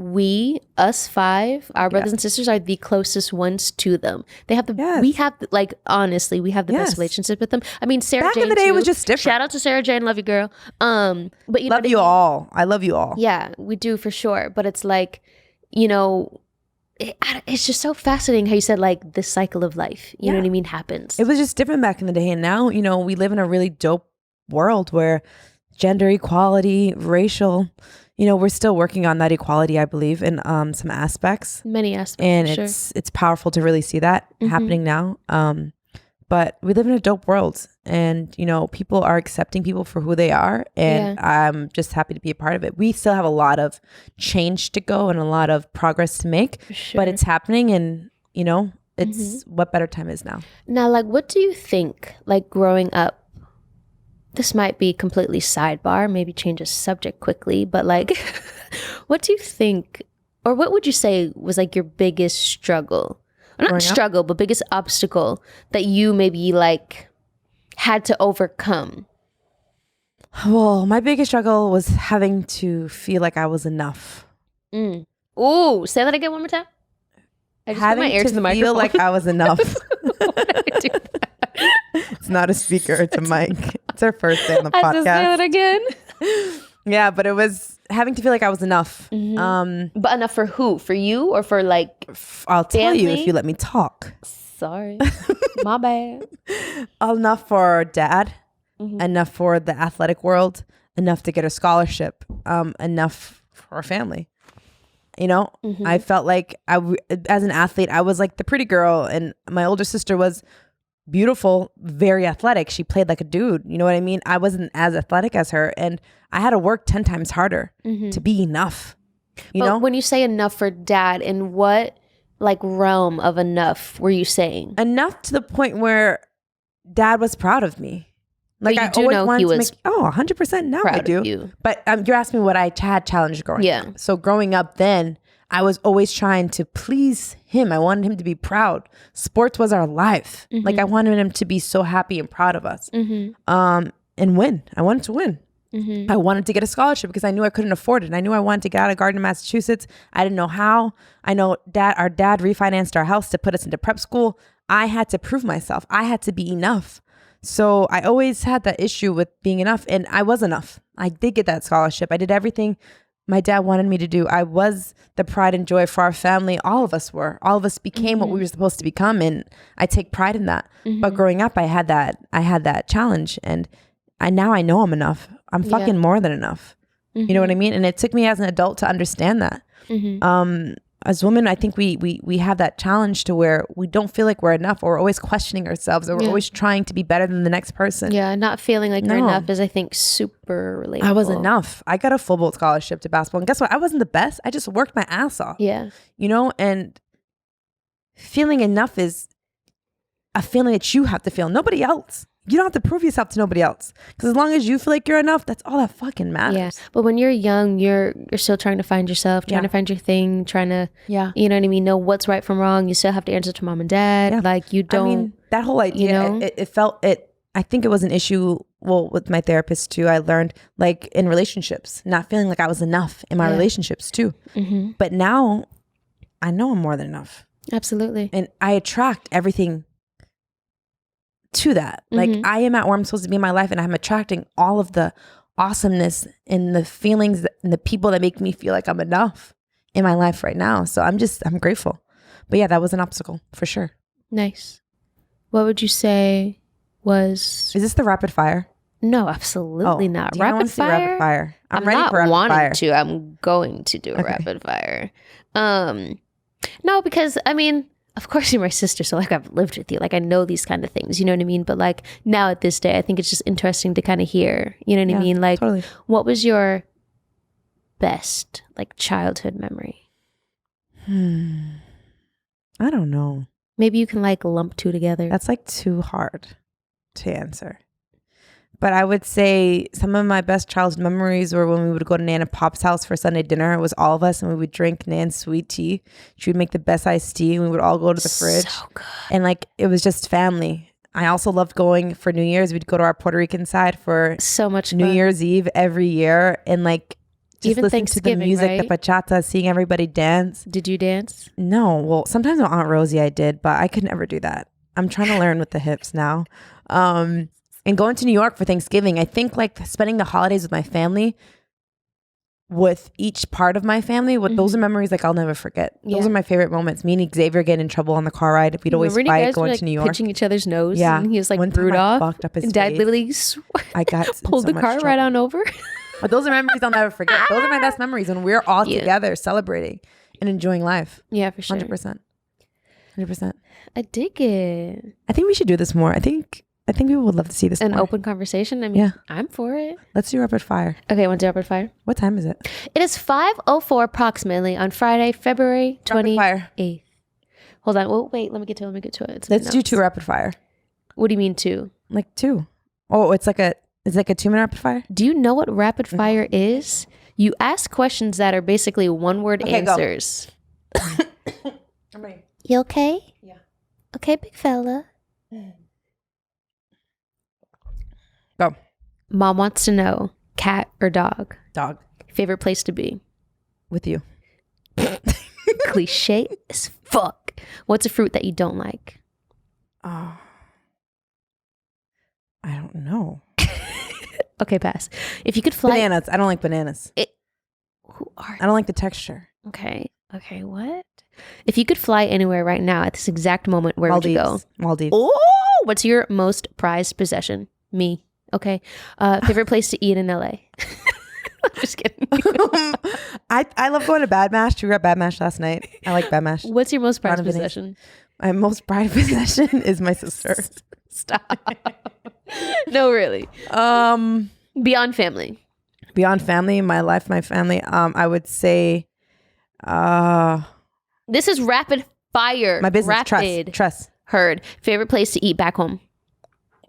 Speaker 2: us 5, our brothers and sisters are the closest ones to them. They have we have like, honestly, we have the best relationship with them. I mean, Sarah
Speaker 1: back
Speaker 2: Jane
Speaker 1: in the day
Speaker 2: too.
Speaker 1: was just different.
Speaker 2: Shout out to Sarah Jane. Love you, girl. But you
Speaker 1: love you all. I love you all.
Speaker 2: Yeah, we do for sure. But it's like, you know, it's just so fascinating how you said like this cycle of life, you know what I mean, happens.
Speaker 1: It was just different back in the day. And now, you know, we live in a really dope world where gender equality, racial, you know, we're still working on that equality, I believe, in some aspects.
Speaker 2: Many aspects.
Speaker 1: And it's powerful to really see that happening now. But we live in a dope world and, you know, people are accepting people for who they are. And I'm just happy to be a part of it. We still have a lot of change to go and a lot of progress to make, but it's happening and, you know, it's what better time is now.
Speaker 2: Now, like, what do you think, like growing up, this might be completely sidebar, maybe change the subject quickly, but like, what do you think, or what would you say was like your biggest struggle? Or not struggle, but biggest obstacle that you maybe like had to overcome?
Speaker 1: Well, my biggest struggle was having to feel like I was enough.
Speaker 2: Ooh, say that again one more time. I just
Speaker 1: having
Speaker 2: put my ear to the microphone.
Speaker 1: Feel like I was enough.
Speaker 2: Why did I do that?
Speaker 1: It's not a speaker, it's a mic. It's our first day on the podcast.
Speaker 2: I just say that again.
Speaker 1: Yeah, but it was having to feel like I was enough.
Speaker 2: But enough for who? For you or for like
Speaker 1: I'll tell you
Speaker 2: family?
Speaker 1: if you let me talk.
Speaker 2: Sorry. My bad.
Speaker 1: Enough for dad, enough for the athletic world, enough to get a scholarship, enough for our family. You know, I felt like as an athlete, I was like the pretty girl and my older sister was beautiful, very athletic. She played like a dude. You know what I mean? I wasn't as athletic as her and I had to work 10 times harder to be enough. You know?
Speaker 2: When you say enough for dad, in what like realm of enough were you saying?
Speaker 1: Enough to the point where dad was proud of me. Like
Speaker 2: but you
Speaker 1: I
Speaker 2: do
Speaker 1: always
Speaker 2: know
Speaker 1: wanted
Speaker 2: he
Speaker 1: to
Speaker 2: was
Speaker 1: make, 100% now I do.
Speaker 2: Of you.
Speaker 1: But you're asking me what I had challenges growing up. So growing up then, I was always trying to please him. I wanted him to be proud. Sports was our life. Like I wanted him to be so happy and proud of us. And win. I wanted to win. I wanted to get a scholarship because I knew I couldn't afford it. And I knew I wanted to get out of Gardner, Massachusetts. I didn't know how. I know our dad refinanced our house to put us into prep school. I had to prove myself. I had to be enough. So I always had that issue with being enough, and I was enough. I did get that scholarship. I did everything my dad wanted me to do. I was the pride and joy for our family. All of us were. All of us became what we were supposed to become, and I take pride in that. But growing up, I had that challenge, and now I know I'm enough. I'm fucking more than enough. You know what I mean? And it took me as an adult to understand that. As women, I think we have that challenge to where we don't feel like we're enough, or we're always questioning ourselves, or we're always trying to be better than the next person.
Speaker 2: Yeah, not feeling like you're enough is, I think, super relatable.
Speaker 1: I was enough. I got a full boat scholarship to basketball, and guess what? I wasn't the best. I just worked my ass off.
Speaker 2: Yeah.
Speaker 1: You know, and feeling enough is a feeling that you have to feel. Nobody else. You don't have to prove yourself to nobody else, because as long as you feel like you're enough, that's all that fucking matters.
Speaker 2: Yeah. But when you're young, you're still trying to find yourself, trying to find your thing, trying to, you know what I mean, know what's right from wrong. You still have to answer to mom and dad. Like you don't. I mean,
Speaker 1: that whole idea, you know? it felt it. I think it was an issue. Well, with my therapist too, I learned like in relationships, not feeling like I was enough in my relationships too. But now I know I'm more than enough.
Speaker 2: Absolutely.
Speaker 1: And I attract everything to that. Like I am at where I'm supposed to be in my life, and I'm attracting all of the awesomeness and the feelings and the people that make me feel like I'm enough in my life right now. So I'm grateful. But yeah, that was an obstacle for sure.
Speaker 2: Nice. What would you say was...
Speaker 1: Is this the rapid fire?
Speaker 2: No, absolutely not.
Speaker 1: Rapid fire. I'm ready for rapid fire.
Speaker 2: I'm going to do a rapid fire. No, because I mean, of course you're my sister, so like I've lived with you, like I know these kind of things, you know what I mean? But like now at this day, I think it's just interesting to kind of hear, you know what I mean? Like totally. What was your best like childhood memory?
Speaker 1: I don't know.
Speaker 2: Maybe you can like lump two together.
Speaker 1: That's like too hard to answer. But I would say some of my best childhood memories were when we would go to Nan and Pop's house for Sunday dinner. It was all of us, and we would drink Nan's sweet tea. She would make the best iced tea, and we would all go to the fridge.
Speaker 2: So good.
Speaker 1: And like it was just family. I also loved going for New Year's. We'd go to our Puerto Rican side for
Speaker 2: so much
Speaker 1: New
Speaker 2: fun.
Speaker 1: Year's Eve every year, and like just
Speaker 2: even
Speaker 1: listen to the music,
Speaker 2: right?
Speaker 1: the bachata, seeing everybody dance.
Speaker 2: Did you dance?
Speaker 1: No. Well, sometimes with Aunt Rosie I did, but I could never do that. I'm trying to learn with the hips now. And going to New York for Thanksgiving, I think like spending the holidays with my family, with each part of my family, those are memories like I'll never forget. Those are my favorite moments. Me and Xavier getting in trouble on the car ride. We'd always fight going to New York.
Speaker 2: Pinching each other's nose. Yeah. And he was like brewed off.
Speaker 1: Fucked up his
Speaker 2: and Dad
Speaker 1: face.
Speaker 2: literally pulled the car right on over.
Speaker 1: But those are memories I'll never forget. Those are my best memories when we're all together celebrating and enjoying life.
Speaker 2: Yeah, for sure.
Speaker 1: 100%. 100%.
Speaker 2: I dig it.
Speaker 1: I think we should do this more. I think people would love to see this
Speaker 2: An
Speaker 1: more.
Speaker 2: open conversation. I mean, I'm for it.
Speaker 1: Let's do rapid fire.
Speaker 2: Okay, want to do rapid fire?
Speaker 1: What time is it?
Speaker 2: It is 5:04 approximately on Friday, February 28th. Hold on. Well, wait. Let me get to it.
Speaker 1: Let's do 2 rapid fire.
Speaker 2: What do you mean 2?
Speaker 1: Like 2. Oh, it's like a 2-minute rapid fire?
Speaker 2: Do you know what rapid fire is? You ask questions that are basically one-word answers.
Speaker 1: I'm ready.
Speaker 2: You okay?
Speaker 1: Yeah.
Speaker 2: Okay, big fella.
Speaker 1: Go.
Speaker 2: Mom wants to know, cat or dog?
Speaker 1: Dog.
Speaker 2: Favorite place to be?
Speaker 1: With you.
Speaker 2: Cliche as fuck. What's a fruit that you don't like?
Speaker 1: Oh, I don't know.
Speaker 2: Okay, pass. If you could fly...
Speaker 1: Bananas. I don't like bananas.
Speaker 2: Who are
Speaker 1: I don't like the texture.
Speaker 2: Okay, what? If you could fly anywhere right now at this exact moment, where would you go?
Speaker 1: Maldives.
Speaker 2: Oh, what's your most prized possession? Me. Okay. Favorite place to eat in LA? I'm just kidding.
Speaker 1: I love going to Bad Mash. We were at Bad Mash last night. I like Bad Mash.
Speaker 2: What's your most prized possession?
Speaker 1: My most prized possession is my sister.
Speaker 2: Stop. No, really. Beyond family.
Speaker 1: Beyond family, my life, my family. I would say
Speaker 2: this is rapid fire.
Speaker 1: My business.
Speaker 2: Rapid.
Speaker 1: Trust.
Speaker 2: Heard. Favorite place to eat back home?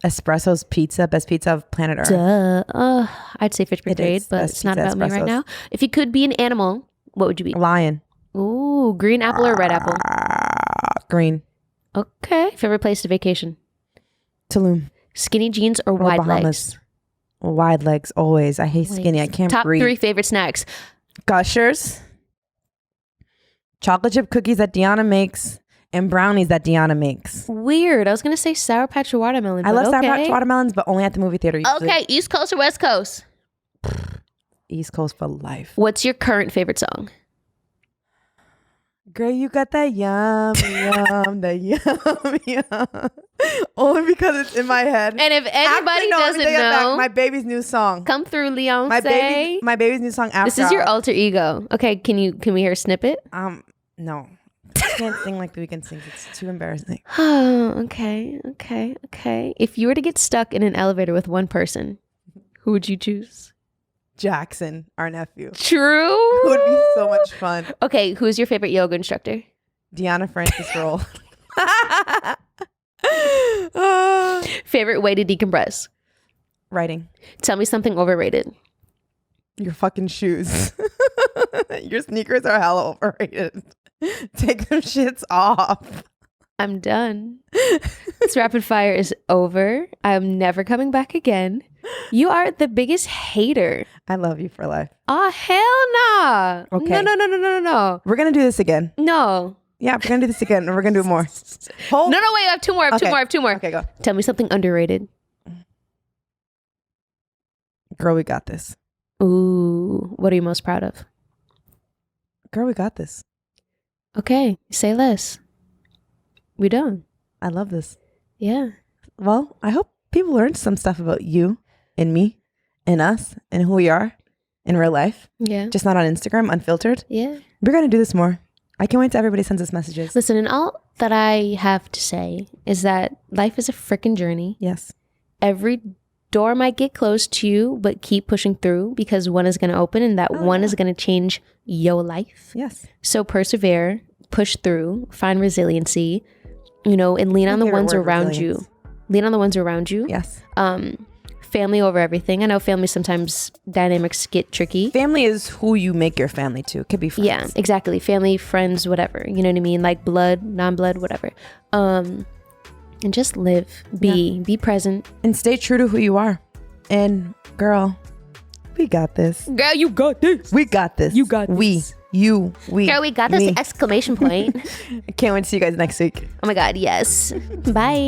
Speaker 1: Espresso's Pizza, best pizza of planet Earth.
Speaker 2: Duh. I'd say Fish Brigade, but it's not about me right now. If you could be an animal, what would you be?
Speaker 1: Lion.
Speaker 2: Ooh, green apple or red apple?
Speaker 1: Green.
Speaker 2: Okay. Favorite place to vacation?
Speaker 1: Tulum.
Speaker 2: Skinny jeans or wide
Speaker 1: Bahamas.
Speaker 2: legs?
Speaker 1: Wide legs, always. I hate skinny. I can't
Speaker 2: Top
Speaker 1: breathe.
Speaker 2: 3 favorite snacks?
Speaker 1: Gushers. Chocolate chip cookies that Deanna makes. And brownies that Deanna makes.
Speaker 2: Weird. I was going to say Sour Patch watermelon.
Speaker 1: I love Sour Patch watermelons, but only at the movie theater usually.
Speaker 2: Okay, East Coast or West Coast?
Speaker 1: East Coast for life.
Speaker 2: What's your current favorite song?
Speaker 1: Girl, you got that yum, yum, that yum, yum. Only because it's in my head.
Speaker 2: And if anybody doesn't know,
Speaker 1: my baby's new song.
Speaker 2: come through, Leon.
Speaker 1: My baby's new song. After
Speaker 2: This is your alter ego. Okay, can we hear a snippet?
Speaker 1: No, I can't sing like the Weeknd sings. It's too embarrassing.
Speaker 2: Oh, okay. If you were to get stuck in an elevator with one person, who would you choose?
Speaker 1: Jackson, our nephew.
Speaker 2: True.
Speaker 1: It would be so much fun.
Speaker 2: Okay, who's your favorite yoga instructor?
Speaker 1: Deanna Francis Rolle.
Speaker 2: Favorite way to decompress?
Speaker 1: Writing.
Speaker 2: Tell me something overrated.
Speaker 1: Your fucking shoes. Your sneakers are hella overrated. Take them shits off.
Speaker 2: I'm done. This rapid fire is over. I'm never coming back again. You are the biggest hater.
Speaker 1: I love you for life.
Speaker 2: Oh, hell nah.
Speaker 1: Okay.
Speaker 2: No.
Speaker 1: We're going to do this again.
Speaker 2: No.
Speaker 1: Yeah, we're going to do this again and we're going to do more.
Speaker 2: No, wait. I have two more. I have two more.
Speaker 1: Okay, go.
Speaker 2: Tell me something underrated.
Speaker 1: Girl, we got this.
Speaker 2: Ooh. What are you most proud of?
Speaker 1: Girl, we got this.
Speaker 2: Okay. Say less. We done.
Speaker 1: I love this.
Speaker 2: Yeah.
Speaker 1: Well, I hope people learned some stuff about you and me and us and who we are in real life.
Speaker 2: Yeah.
Speaker 1: Just not on Instagram, unfiltered.
Speaker 2: Yeah.
Speaker 1: We're going to do this more. I can't wait till everybody sends us messages.
Speaker 2: Listen, and all that I have to say is that life is a freaking journey.
Speaker 1: Yes.
Speaker 2: Every door might get closed to you, but keep pushing through because one is going to open and that one is going to change your life.
Speaker 1: Yes.
Speaker 2: So persevere, push through, find resiliency, and lean on the ones around you. Lean on the ones around you.
Speaker 1: Yes.
Speaker 2: Family over everything. I know family sometimes dynamics get tricky.
Speaker 1: Family is who you make your family to. It could be friends.
Speaker 2: Yeah, exactly. Family, friends, whatever. You know what I mean? Like blood, non-blood, whatever. And just live. Be present.
Speaker 1: And stay true to who you are. And girl, we got this.
Speaker 2: Girl, you got this.
Speaker 1: We got this.
Speaker 2: You got this.
Speaker 1: We.
Speaker 2: Girl, we got this!
Speaker 1: Me.
Speaker 2: Exclamation point.
Speaker 1: I can't wait to see you guys next week.
Speaker 2: Oh my God, yes. Bye.